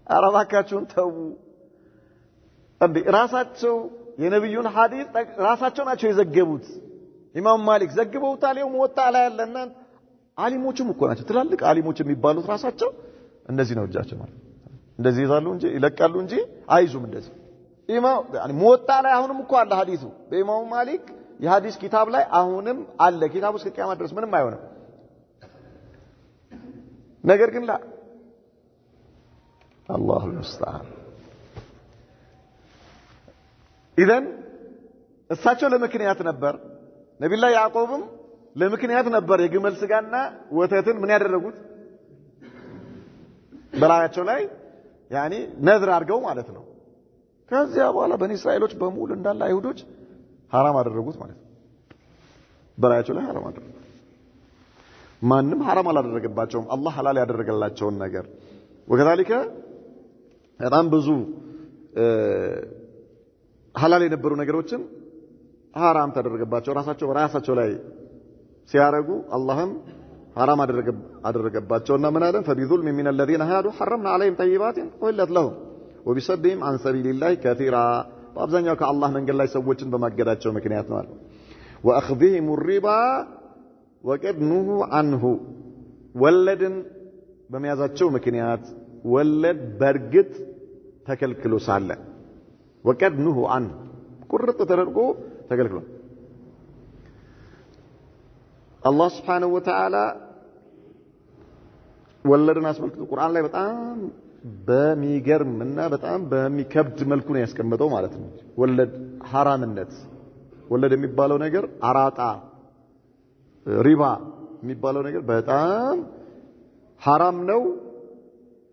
አረባካችሁን ተው እንዴ ራሳቸው የነብዩን ሐዲስ ራሳቸው ናቸው የዘገቡት ኢማሙ ማሊክ ዘግበውታል ይኸው ወጣ ላይ ያለና ዓሊሞችም እኮ ናቸው ትላልቅ ዓሊሞች የሚባሉት ራሳቸው እንደዚህ ነው እጃቸው ማለት እንደዚህ ይዛሉ እንጂ ይለቃሉ እንጂ አይዙም እንደዚህ ኢማም يعني ሙወጣ ላይ አሁንም እኮ አለ ሐዲሱ በኢማሙ ማሊክ የሐዲስ ኪታብ ላይ አሁንም አለ ኪታቡ እስከ ቂያማ ድረስ ምንም አይሆንም ነገር ግን ላ አላሁ المستعان ኢዘን እሳቸው ለምክንያት ነበር ነብዩላህ ያዕቆብም ለምክንያት ነበር የግመል ስጋና ወተትን ምን ያደረጉት በላያቸው ላይ ያኒ ነዝር አድርገው ማለት ነው ከዚያ በኋላ በኒ እስራኤሎች በሙሉ እንዳለ አይሁዶች حرام አደረጉት ማለት ነው በላያቸው ላይ حرام አደረጉ ማንንም حرام አላደረገባቸውም አላህ ሐላል ያደረገላቸውን ነገር ወከዛሊከ በጣም ብዙ ሐላል የነበሩ ነገሮችን حرام ተደረገባቸው ራሳቸው ላይ ሲያረጉ አላህም حرام አደረገባቸውና ምን አለን فبظلم من الذين هادوا حرمنا عليهم طيبات أحلت لهم وبصدهم عن سبيل الله كثيرا በአብዛኛው ከአላህ መንገድ ላይ ሰዎችን በማገዳቸው ምክንያት ነው አለ واخذهم الربا وقد نهوا عنه ወለድን በመያዛቸው ምክንያት ወለድ በርግጥ ተከልክሎ ሳለ وقد نهوا عنه ቁርጥ ተደርጎ ተከልክሎ አላህ Subhanahu Wa Ta'ala ወለድን አስመልክቶ ቁርአን ላይ በጣም በሚገርምና በጣም በሚከብድ መልኩ ነው ያስቀመጠው ማለት ነው ወለድ حرامነት ወለድ የሚባለው ነገር አራጣ ሪባ የሚባለው ነገር በጣም حرام ነው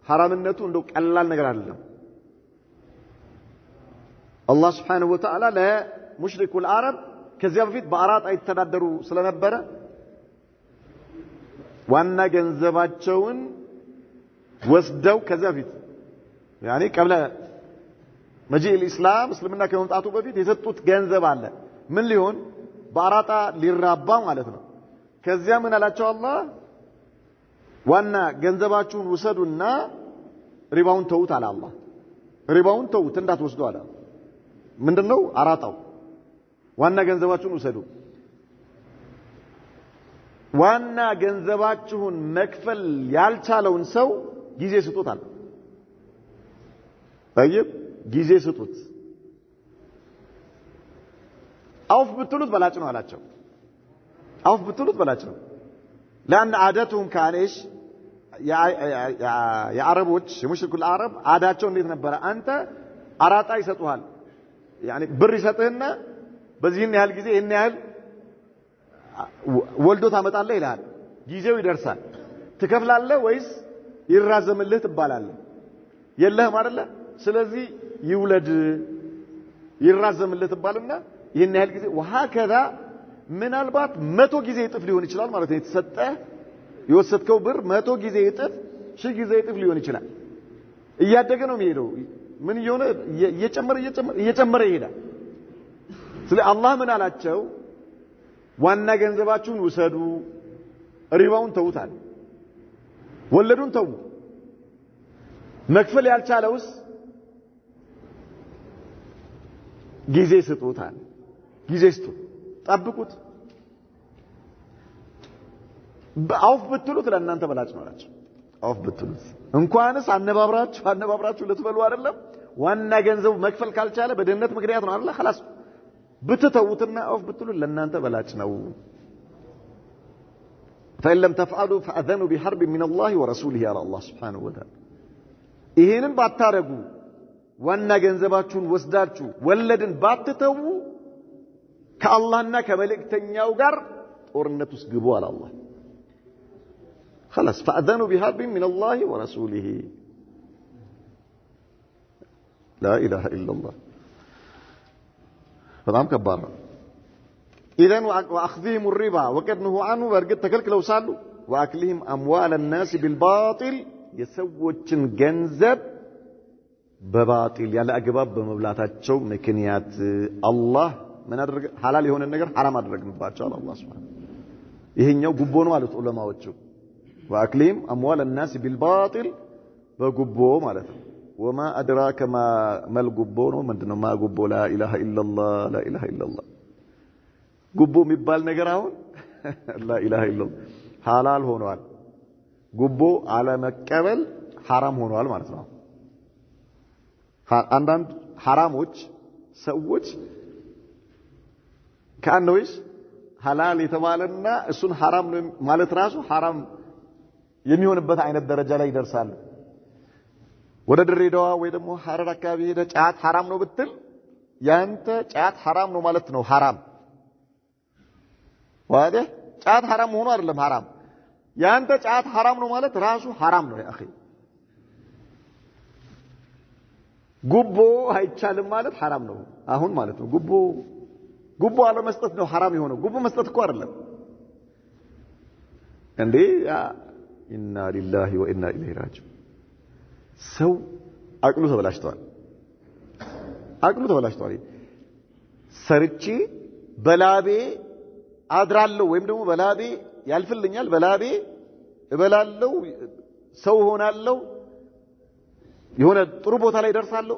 حرامነቱ እንደው ቀላል ነገር አይደለም አላህ Subhanahu Wa Ta'ala ለሙሽሪኩል አረብ ከዚያ በፊት በአራጣ ይተዳደሩ ስለነበረ ዋና ገንዘባቸውን ወስደው ከዚያ በፊት ያኒ قبل مجيء الاسلام እስልምና ከመምጣቱ በፊት የሰጡት ገንዘብ አለ ምን ሊሆን በአራጣ ሊራባ ማለት ነው ከዚያ ምን አላቸው አላህ ዋና ገንዘባችሁን ወሰዱና ሪባውን ተውት አለ አላህ ሪባውን ተውት እንዳትወስዱ አለ ምንድነው አራጣው ዋና ገንዘባችሁን ወሰዱ ዋና ገንዘባችሁን መክፈል ያልቻለውን ሰው ጊዜ ስጡታል طيب ጊዜ ስጡት አውፍ ብትሉት በላጭ ነው አላቸው አውፍ ብትሉት በላጭ ነው لان عادتهم كانش يا عربوች የሙሽሪኩል አረብ አዳቸው እንዴት ነበር አንተ አራጣ ይሰጡሃል يعني ብር ይሰጥህና በዚህን ያህል ጊዜ እነ ያህል ወልዶ ታመጣለህ ይላል ጊዜው ይደርሳል ትከፍላለህ ወይስ ይራዘምልህ ትባላለህ የለህም አይደለ ስለዚህ ይውለድ ይራዘምልህ ትባልና ይሄን ያህል ጊዜ وهكذا ምናልባት 100 ጊዜ እጥፍ ሊሆን ይችላል ማለት ነው የተሰጠ የወሰድከው ብር 100 ጊዜ እጥፍ 1000 ጊዜ እጥፍ ሊሆን ይችላል እያደገ ነው የሚሄደው ምን ይሆነ እየጨመረ ይሄዳል ስለዚህ አላህ ምን አላቸው ዋና ገንዘባችሁን ውሰዱ ሪባውን ተውታል ወለዱን ተው መክፈል ያልቻለውስ ጊዜ ስጡታል ጊዜ ስጡ ጠብቁት አውፍ ብትሉት ለእናንተ በላጭ ነው አላቸው አውፍ ብትሉት እንኳንስ አነባብራችሁ ልትበሉ አይደለም ዋና ገንዘቡ መክፈል ካልቻለ በደህንነት ምክንያት ነው አይደል خلاص بتتوتنا أو بتقولوا لنا أنت بلاجنا فإن لم تفعلوا فأذنوا بحرب من الله ورسوله على الله سبحانه وتعالى إهين باتارجو وانا جنزباتشون وسدارشو ولدن باتتو كالله كملك تنياو قر ورنا تسقبوا على الله خلاص فأذنوا بحرب من الله ورسوله لا إله إلا الله በጣም ከባድ ነው إذن وأخذهم الربا وقد نهوا عنه በርግጥ ተከልክለው ሳሉ وأكلهم أموال الناس بالباطل የሰዎችን ገንዘብ በባጢል ያለ አግባብ በመብላታቸው ምክንያት አላህ ምን አደረገ ሐላል የሆነ ነገር حرام አደረገባቸው አላህ Subhanahu ይሄኛው ጉቦ ነው አሉት ዑለማዎቹ وأكلهم أموال الناس بالباطل በጉቦ ማለት ነው وما أدراك ما القبون ومن ما قبو لا إله إلا الله لا إله إلا الله قبو مبال نقراون لا إله إلا الله حلال هونوال قبو على مكبل حرام هونوال معناتنا عندنا ሐራሞች ሰዎች ካንወይስ ሐላል የተባለና እሱን ሐራም ነው ማለት ራሱ ሐራም የሚሆንበት አይነት ደረጃ ላይ ይደርሳል። ወደ ድሬዳዋ ወይ ደግሞ ሐረር አካባቢ ሄደ ጫት ሐራም ነው ብትል ያንተ ጫት ሐራም ነው ማለት ነው ሐራም ዋደ ጫት ሐራም ሆኖ አይደለም ሐራም ያንተ ጫት ሐራም ነው ማለት ራሱ ሐራም ነው ያ اخي ጉቦ አይቻልም ማለት ሐራም ነው አሁን ማለት ነው ጉቦ አለ መስጠት ነው ሐራም የሆነው ጉቦ መስጠት እኮ አይደለም እንዴ ኢና ሊላሂ ወኢና ኢለይሂ ራጂዑን ሰው አቅሉ ተበላሽቷል ሰርቼ በላቤ አድራለሁ ወይም ደግሞ በላቤ ያልፍልኛል በላቤ እበላለሁ ሰው ሆናለሁ የሆነ ጥሩ ቦታ ላይ ደርሳለሁ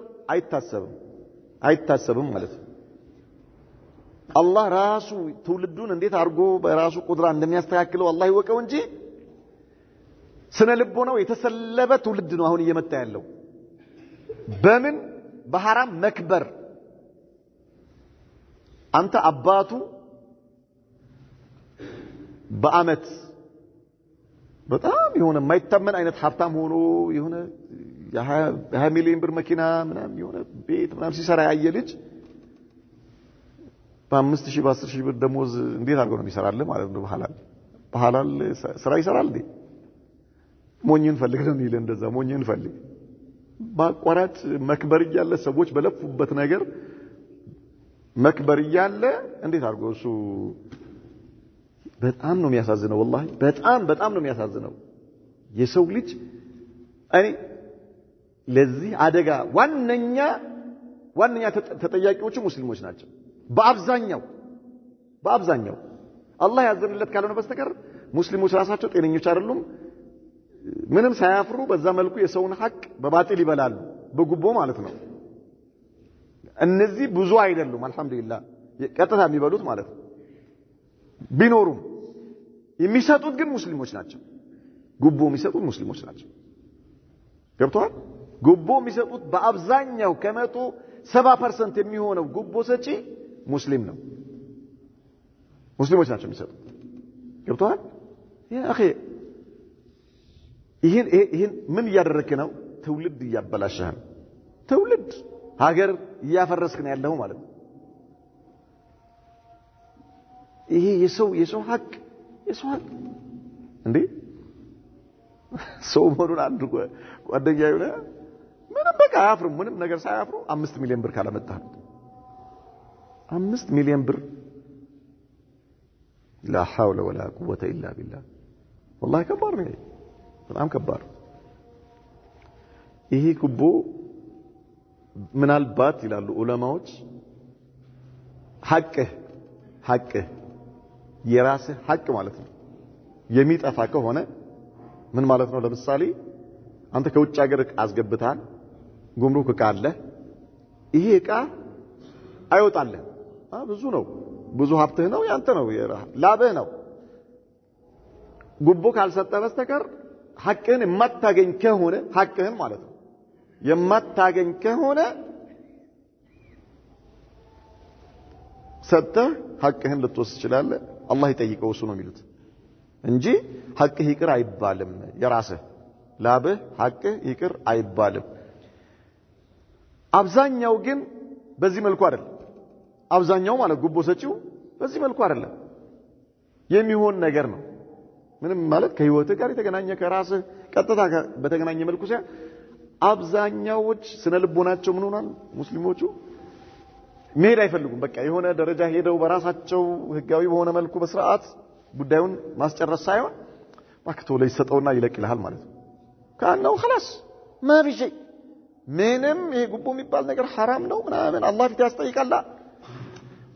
አይታሰብም ማለት ነው አላህ ራሱ ትውልዱን እንዴት አድርጎ በራሱ ቁድራ እንደሚያስተካክለው አላህ ይወቀው እንጂ ስነ ልቦናው የተሰለበ ትውልድ ነው አሁን እየመጣ ያለው በምን በሐራም መክበር አንተ አባቱ በአመት በጣም የሆነ የማይታመን አይነት ሀብታም ሆኖ የሆነ የ20 ሚሊዮን ብር መኪና ምናምን የሆነ ቤት ምናምን ሲሰራ ያየ ልጅ በ5000 በ10000 ብር ደሞዝ እንዴት አድርጎ ነው የሚሰራልህ ማለት ነው በሐላል ስራ ይሰራል እንዴ ሞኝን ፈልግ ነው የሚል እንደዛ ሞኝን ፈልግ ማቋራጥ መክበር እያለ ሰዎች በለፉበት ነገር መክበር እያለ እንዴት አድርጎ እሱ በጣም ነው የሚያሳዝነው والله በጣም ነው የሚያሳዝነው የሰው ልጅ እኔ ለዚህ አደጋ ዋነኛ ተጠያቂዎቹ ሙስሊሞች ናቸው በአብዛኛው አላህ ያዘንለት ካልሆነ በስተቀር ሙስሊሞች ራሳቸው ጤነኞች አይደሉም ምንም ሳያፍሩ በዛ መልኩ የሰውን ሐቅ በባጢል ይበላሉ በጉቦ ማለት ነው እነዚህ ብዙ አይደሉም አልহামዱሊላህ ቀጥታ የሚበሉት ማለት ነው ቢኖሩም የሚሰጡት ግን ሙስሊሞች ናቸው ጉቦ የሚሰጡት ሙስሊሞች ናቸው ገብቷል ጉቦ የሚሰጡት በአብዛኛው ከመቶ 70% የሚሆነው ጉቦ ሰጪ ሙስሊም ነው ሙስሊሞች ናቸው የሚሰጡት ገብቷል ያ اخي ይሄን ምን እያደረክ ነው ትውልድ እያበላሸህ ነው ትውልድ ሀገር እያፈረስክ ነው ያለው ማለት ነው ይሄ የሰው ሐቅ እንዴ ሰው መሆኑን አንድ ጓደኛ ይሆነ ምንም በቃ አያፍሩም ምንም ነገር ሳያፍሩ 5 ሚሊዮን ብር ካላመጣህ 5 ሚሊዮን ብር لا حول ولا قوة إلا بالله والله كبار ነው በጣም ከባድ ይሄ ጉቦ ምናልባት ይላሉ ዑለማዎች ሐቅህ የራስህ ሐቅ ማለት ነው የሚጠፋ ከሆነ ምን ማለት ነው ለምሳሌ አንተ ከውጭ ሀገር አስገብታል ጉምሩክ ዕቃ አለ ይሄ ዕቃ አይወጣልህ ብዙ ሀብትህ ነው ያንተ ነው ላብህ ነው ጉቦ ካልሰጠ በስተቀር ሐቅህን የማታገኝ ከሆነ ሐቅህን ማለት ነው የማታገኝ ከሆነ ሰጥተህ ሐቅህን ልትወስድ ትችላለህ አላህ ይጠይቀው እሱ ነው የሚሉት እንጂ ሐቅህ ይቅር አይባልም የራስህ ላብህ ሐቅህ ይቅር አይባልም አብዛኛው ግን በዚህ መልኩ አይደለም አብዛኛው ማለት ጉቦ ሰጪው በዚህ መልኩ አይደለም የሚሆን ነገር ነው ምንም ማለት ከህይወት ጋር የተገናኘ ከራስህ ቀጥታ በተገናኘ መልኩ ሲያ አብዛኛዎች ስነ ልቦናቸው ምን ሆናል ሙስሊሞቹ መሄድ አይፈልጉም በቃ የሆነ ደረጃ ሄደው በራሳቸው ህጋዊ በሆነ መልኩ በስርዓት ጉዳዩን ማስጨረስ ሳይሆን ባክቶ ላይ ሰጠውና ይለቅልሃል ማለት ነው ካነው خلاص ما في شيء ምንም ይሄ ጉቦ የሚባል ነገር حرام ነው ምናምን አላህ ፊት ያስጠይቃል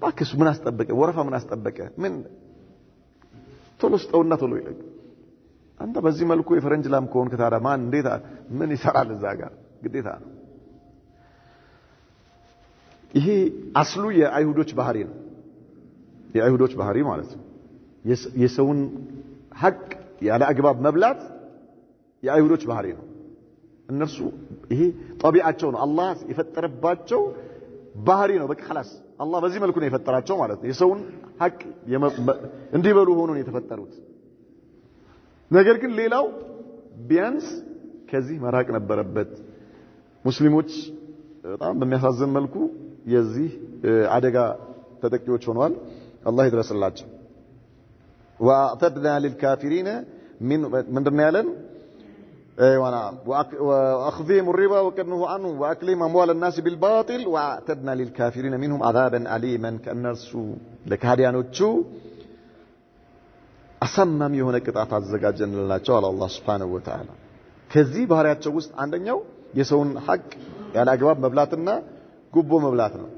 ባክስ ምን አስጠበቀ ወረፋ ምን አስጠበቀ ምን ቶሎ ስጠውና ቶሎ ይለቅ አንተ በዚህ መልኩ የፈረንጅ ላም ከሆንክ ታዲያ ማን እንዴት ምን ይሰራል እዛ ጋር ግዴታ ነው ይሄ አስሉ የአይሁዶች ባህሪ ነው የአይሁዶች ባህሪ ማለት ነው የሰውን ሐቅ ያለ አግባብ መብላት የአይሁዶች ባህሪ ነው እነርሱ ይሄ ጣቢዓቸው ነው አላህ የፈጠረባቸው ባህሪ ነው በቃ خلاص አላህ በዚህ መልኩ ነው የፈጠራቸው ማለት ነው የሰውን ሐቅ እንዲበሉ ሆኖ ነው የተፈጠሩት ነገር ግን ሌላው ቢያንስ ከዚህ መራቅ ነበረበት ሙስሊሞች በጣም በሚያሳዝን መልኩ የዚህ አደጋ ተጠቂዎች ሆነዋል አላህ ይድረስላቸው واعتدنا للكافرين من دون يالن واخذهم الربا وكنه عنه واكلهم اموال الناس بالباطل واعتدنا للكافرين منهم عذابا اليما كنرسو ለካዲያኖቹ አሰማም የሆነ ቅጣት አዘጋጀንላቸው አለ አላህ Subhanahu Wa Ta'ala ከዚህ ባህሪያቸው ውስጥ አንደኛው የሰውን ሐቅ ያለ አግባብ መብላትና ጉቦ መብላት ነው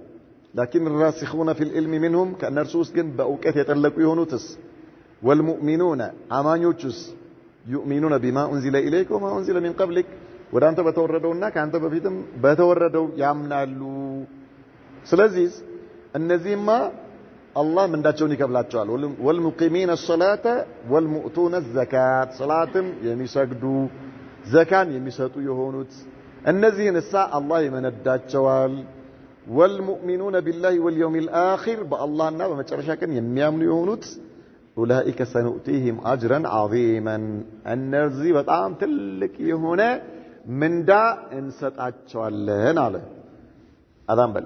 لكن الراسخون في العلم منهم كنرسو ውስጥ ግን በእውቀት የጠለቁ የሆኑትስ والمؤمنون አማኞቹስ يؤمنون بما انزل اليك وما انزل من قبلك ወዳንተ በተወረደውና ካንተ በፊትም በተወረደው ያምናሉ ስለዚህ እነዚህማ አላህ ምንዳቸውን ይከፍላቸዋል والمقيمين الصلاه والمؤتون الزكاه صلاتም የሚሰግዱ ዘካን የሚሰጡ የሆኑት እነዚህንሳ አላህ ይመነዳቸዋል والمؤمنون بالله واليوم الاخر باللهና በመጨረሻ ቀን የሚያምኑ የሆኑት أولئك سنؤتيهم أجرا عظيما النرزي بطعام تلك هنا من دا انست أتشوالهن عليه أذان بل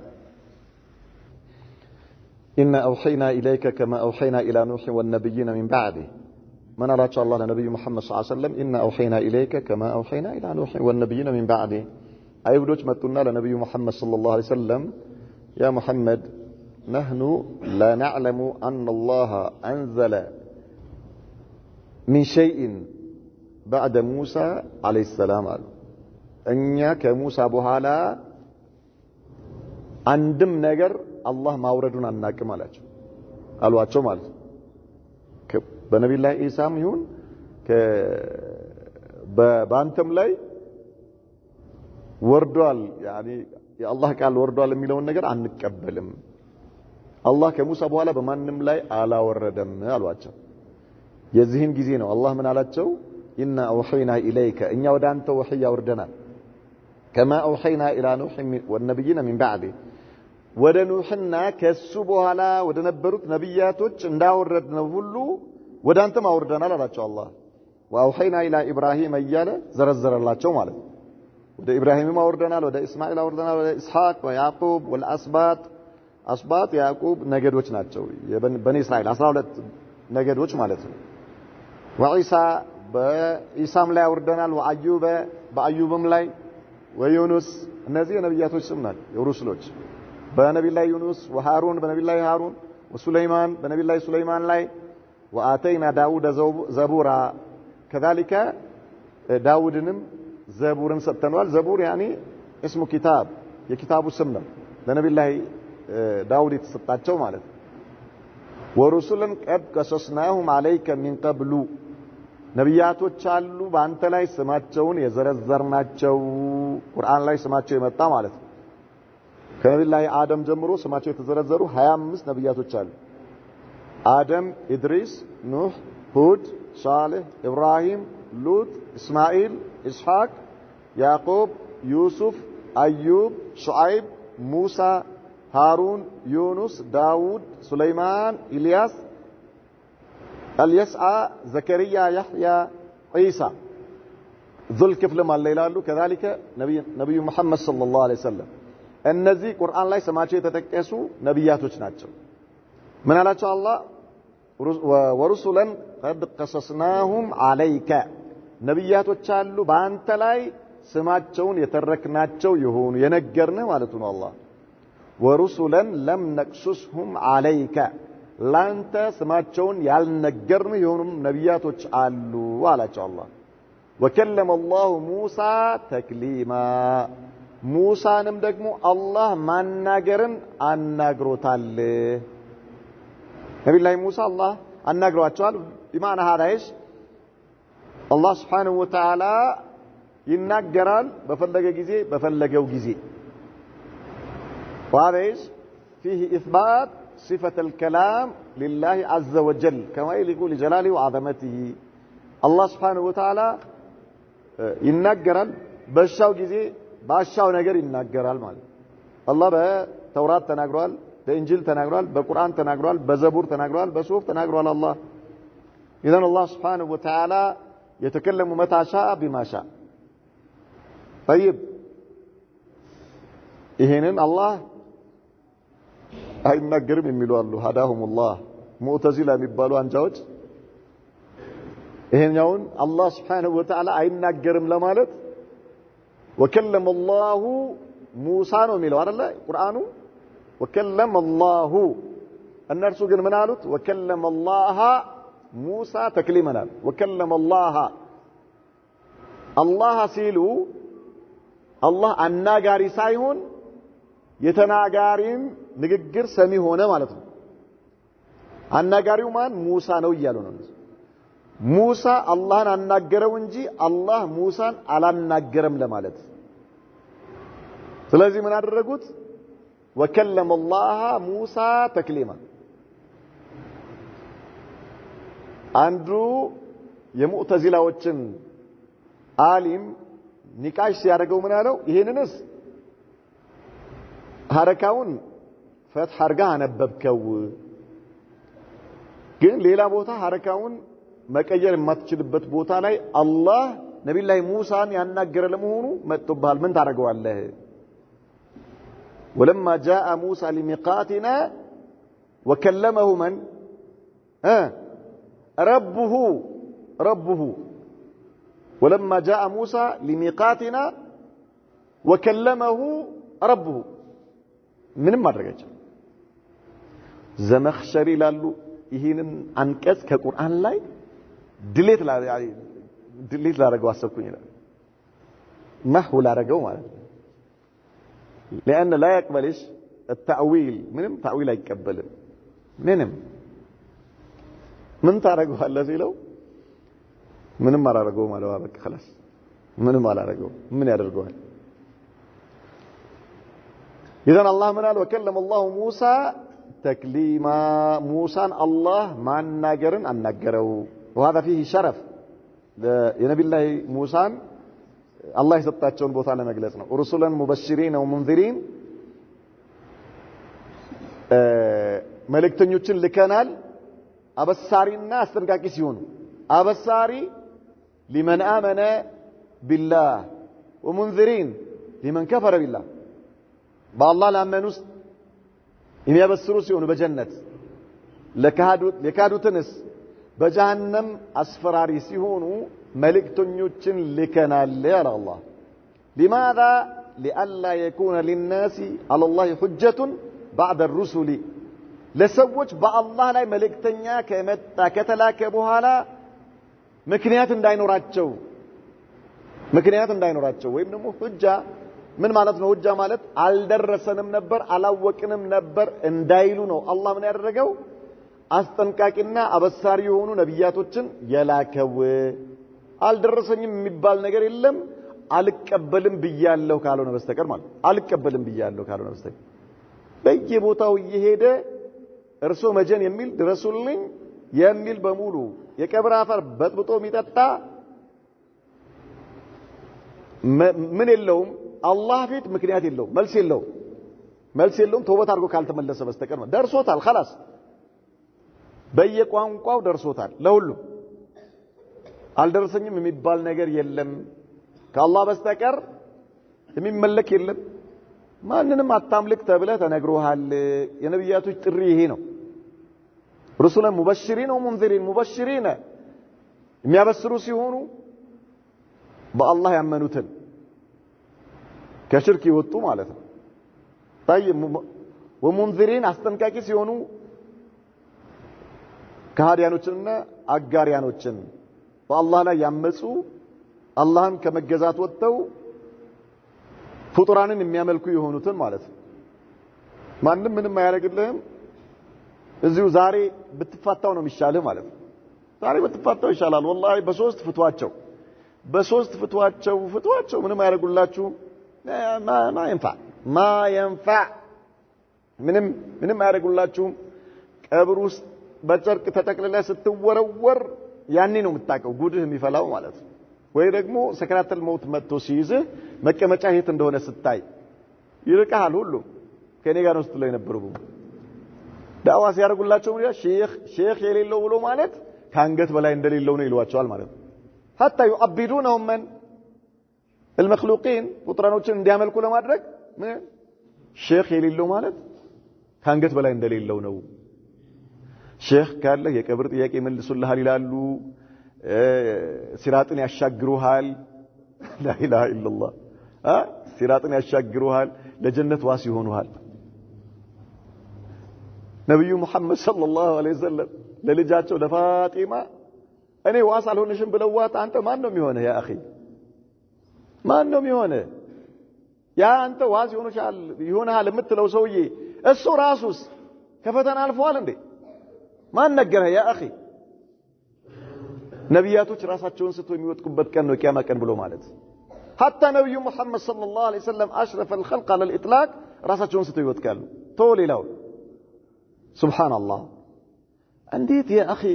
إنا أوحينا إليك كما أوحينا إلى نوح والنبيين من بعده من أراد الله لنبي محمد صلى الله عليه وسلم إنا أوحينا إليك كما أوحينا إلى نوح والنبيين من بعده أي بدوش متنا لنبي محمد صلى الله عليه وسلم يا محمد نحن لا نعلم أن الله أنزل من شيء بعد موسى عليه السلام أنيا كموسى بحالا عندم نجر الله ما وردنا أنك مالك قالوا أتشو مالك بنبي الله إيسا ميون بانتم لي وردوال يعني يا الله قال وردوال ميلون نجر عنك قبلهم الله كموسى بوالا بمانم لاي على وردم አሏቸው የዚህን ጊዜ ነው አላህ ምን አላቸው إنا أوحينا إليك إن ودانت وحي وردنا كما أوحينا إلى نوح والنبيين من بعده ወደ ኑህና ከሱ በኋላ ወደ ነበሩት ነብያቶች እንዳወረድነው ሁሉ ወዳንተም አወርደናል አላቸው አላህ وأوحينا إلى إبراهيم እያለ ዘረዘረላቸው ማለት ነው ወደ ኢብራሂምም አወርደናል ወደ እስማኤል አወርደናል ወደ ኢስሐቅ ወያዕቁብ ወልአስባት አስባት ያዕቁብ ነገዶች ናቸው በኒ እስራኤል 12 ነገዶች ማለት ነው ወኢሳ በኢሳም ላይ አወርደናል ወአዩበ በአዩብም ላይ ወዩኑስ እነዚህ ነብያቶች ስም ናቸው የሩስሎች በነብይ ላይ ዩኑስ ወሃሩን በነብይ ላይ ሃሩን ወሱለይማን በነብይ ላይ ሱለይማን ላይ وآتينا داود زبورا كذلك داودንም ዘቡርን ሰጥተናል ዘቡር يعني اسمه كتاب የኪታቡ ስም ነው ለነብይ ላይ ዳውድ የተሰጣቸው ማለት ወሩሱልን ቀድ ቀሰስናሁም عليك من قبل ነብያቶች አሉ በአንተ ላይ ስማቸውን የዘረዘርናቸው ቁርአን ላይ ስማቸው የመጣ ማለት ከነብይ ላይ አደም ጀምሮ ስማቸው የተዘረዘሩ 25 ነብያቶች አሉ አደም ኢድሪስ ኑህ ሁድ ሷሊህ ኢብራሂም ሉጥ እስማኤል ኢስሐቅ ያዕቆብ ዩሱፍ አዩብ ሹዓይብ ሙሳ هارون يونس داود سليمان إلياس اليسع زكريا يحيى عيسى ذو الكفل مع الليلة كذلك نبي محمد صلى الله عليه وسلم النزي قرآن لا يسمعه تتكسو نبياتو ناتشو من على الله ورسلا قد قصصناهم عليك نبياتو تشالو بانت لاي سماچون يتركناچو يهون ينجرنا معناته الله ورسلا لم نقصصهم عليك لانت سماچون ያልነገርን የሆኑም ነብያቶች አሉ አላቸው አላህ وكلم الله موسى تكليما ሙሳንም ደግሞ አላህ ማናገርን አናግሮታል ነብይ ሙሳ አላህ አናግሯቸዋል بمعنى هذا ايش الله سبحانه وتعالى ይናገራል በፈለገ ጊዜ በፈለገው ጊዜ وهذا ايش فيه اثبات صفه الكلام لله عز وجل كما يقول جلاله وعظمته الله سبحانه وتعالى ينقرال በሻው ጊዜ ባሻው ነገር ይናገራል ማለት አላህ በተውራት ተናግሯል በእንጂል ተናግሯል በቁርአን ተናግሯል በዘቡር ተናግሯል በሱፍ ተናግሯል አላህ إذن الله سبحانه وتعالى يتكلم متى شاء بما شاء طيب ይሄንን አላህ አይናገርም የሚሉ አሉ هداهم الله ሙዕተዚላ የሚባሉ አንጃዎች ይሄኛውን አላህ Subhanahu Wa Ta'ala አይናገርም ለማለት وكلم الله موسى ነው የሚለው አይደለ ቁርአኑ وكلم الله እነርሱ ግን ምን አሉት وكلم الله موسى تكليما وكلم الله الله ሲሉ አላህ አናጋሪ ሳይሆን የተናጋሪም ንግግር ሰሚ ሆነ ማለት ነው አናጋሪው ማን ሙሳ ነው እያሉ ነው ሙሳ አላህን አናገረው እንጂ አላህ ሙሳን አላናገረም ለማለት ስለዚህ ምን አደረጉት وكلم الله موسى تكليما አንዱ የሙዕተዚላዎችን ዓሊም ኒቃሽ ሲያደርገው ምን አለው ይሄንንስ ሐረካውን ፈትህ አርጋ አነበብከው ግን ሌላ ቦታ ሐረካውን መቀየር የማትችልበት ቦታ ላይ አላህ ነብዩላህ ሙሳን ያናገረ ለመሆኑ መጥቶብሃል ምን ታደርገዋለህ ولما جاء موسى لميقاتنا وكلمه من ربه ولما جاء موسى لميقاتنا وكلمه ربه ምንም ማድረጋቸው ዘመኽሸሪ ላሉ ይሄንን አንቀጽ ከቁርአን ላይ ድሌት ላደረገው አሰብኩኝ ይላል محو ላደረገው ማለት ነው لأن لا يقبلش التأويل ምንም تأويل አይቀበልም ምንም ምን ታረጋለህ ሲለው ምንም አላረገው ማለት በቃ خلاص ምንም አላረገው ምን ያደርገዋል إذن الله من قال وكلم الله موسى تكليما موسى الله ما ناجرن أن ناجره وهذا فيه شرف لنبي الله موسى الله يسطاتشون بوثانا مجلسنا ورسلا مبشرين ومنذرين ملكتنيوتشن لكنال أبصاري الناس تنكاكي سيون أبصاري لمن آمن بالله ومنذرين لمن كفر بالله بالله لامنوس የሚያበስሩ ሲሆኑ በጀነት ለካዱትንስ በጀሃነም አስፈራሪ ሲሆኑ መልእክተኞችን ልከናል ያለ አላህ لماذا لئلا يكون للناس على الله حجة بعد الرسل ለሰዎች በአላህ ላይ መልእክተኛ ከመጣ ከተላከ በኋላ ምክንያት እንዳይኖራቸው ወይም ደግሞ ሁጃ ምን ማለት ነው ሁጃ ማለት አልደረሰንም ነበር አላወቅንም ነበር እንዳይሉ ነው አላህ ምን ያደረገው አስጠንቃቂና አበሳሪ የሆኑ ነብያቶችን የላከው አልደረሰኝም የሚባል ነገር የለም አልቀበልም ብያለሁ ካልሆነ በስተቀር ማለት አልቀበልም ብያለሁ ካልሆነ በስተቀር በየቦታው እየሄደ እርሶ መጀን የሚል ድረሱልኝ የሚል በሙሉ የቀብር አፈር በጥብጦ የሚጠጣ ምን የለውም አላህ ፊት ምክንያት የለውም መልስ የለውም ተውበት አድርጎ ካልተመለሰ በስተቀር ደርሶታል خلاص በየቋንቋው ደርሶታል ለሁሉ አልደረሰኝም የሚባል ነገር የለም ከአላህ በስተቀር የሚመለክ የለም ማንንም አታምልክ ተብለ ተነግሮሃል የነብያቶች ጥሪ ይሄ ነው رسلا مبشرين ومنذرين مبشرين የሚያበስሩ ሲሆኑ በአላህ ያመኑትን ከሽርክ ይወጡ ማለት ነው طيب ومنذرين አስጠንቃቂ ሲሆኑ ከሃዲያኖችንና አጋሪያኖችን በአላህ ላይ ያመጹ አላህን ከመገዛት ወጥተው ፍጡራንን የሚያመልኩ የሆኑትን ማለት ነው ማንንም ምንም አያደርግልህም እዚሁ ዛሬ ብትፋታው ነው የሚሻልህ ማለት ነው ዛሬ ብትፋታው ይሻላል والله በሶስት ፍቷቸው ምንም አያደርጉላችሁ ما ينفع ምንም አያደርጉላችሁ ቀብር ውስጥ በጨርቅ ተጠቅልለህ ስትወረወር ያኔ ነው የምታውቀው ጉድህ የሚፈላው ማለት ነው ወይ ደግሞ ሰከራተል መውት መጥቶ ሲይዝህ መቀመጫ የት እንደሆነ ስታይ ይርቃል ሁሉ ከኔ ጋር ነው ስትለው የነበረው ዳዋ ሲያርጉላቸው ነው ሼክ የሌለው ብሎ ማለት ካንገት በላይ እንደሌለው ነው ይሏቸዋል ማለት ነው حتى يعبدونهم من المخلوقين ፍጥረኖችን እንዲያመልኩ ለማድረግ ሼክ የሌለው ማለት ካንገት በላይ እንደሌለው ነው ሼክ ካለ የቀብር ጥያቄ መልሱልሃል ይላሉ ሲራጥን ያሻግሩሃል لا اله الا الله ሲራጥን ያሻግሩሃል ለጀነት ዋስ ይሆኑሃል ነብዩ መሐመድ ሰለላሁ ዐለይሂ ወሰለም ለልጃቸው ለፋጢማ እኔ ዋስ አልሆንሽም ብለዋት አንተ ማን ነው የሚሆነው ያ اخي ማን ነው የሚሆነው ያ አንተ ዋስ ይሆናል የምትለው ሰውዬ እሱ ራሱስ ከፈተና አልፏል እንዴ ማን ነገረ ያ اخي ነብያቶች ራሳቸውን ስቶ የሚወጥቁበት ቀን ነው ቂያማ ቀን ብሎ ማለት حتى ነብዩ መሐመድ ሰለላሁ ዐለይሂ ወሰለም اشرف الخلق على الاطلاق ራሳቸውን ስቶ ይወጥቃሉ ተወሌላው سبحان الله እንዴት ያ اخي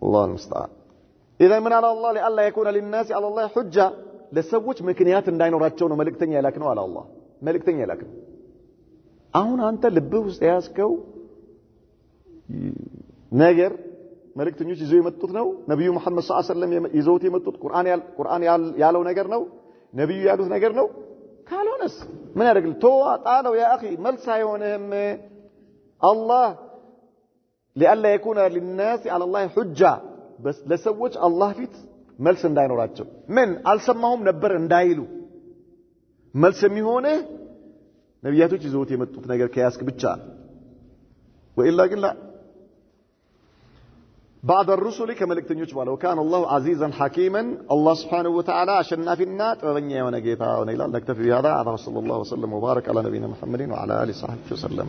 الله المستعان اذا من على الله لا يكون للناس على الله حجه ለሰዎች ምክንያት እንዳይኖራቸው ነው መልእክተኛ ያላክነው አለ አላህ መልእክተኛ ያላክነው አሁን አንተ ልብህ ውስጥ ያስከው ነገር መልእክተኞች ይዘው የመጡት ነው ነብዩ መሐመድ ሰለላሁ ዐለይሂ ወሰለም ይዘውት የመጡት ቁርአን ያለው ነገር ነው ነብዩ ያሉት ነገር ነው ካልሆነስ ምን ያደርግል ጣለው ያ اخي መልስ አይሆንም الله لئلا يكون للناس على الله حجه بس ለሰዎች አላህ ፊት መልስ እንዳይኖራቸው ምን አልሰማሁም ነበር እንዳይሉ መልስ የሚሆነው ነብያቶች ይዘውት የመጡት ነገር ከያስክ ብቻ ወኢላ ግን بعد الرسل كملكتنيوች ባለው كان الله عزيزا حكيما الله سبحانه وتعالى አሸናፊና ጥበበኛ የሆነ ጌታ ነው ይላል نكتفي بهذا صلى الله وسلم وبارك على نبينا محمد وعلى اله وصحبه وسلم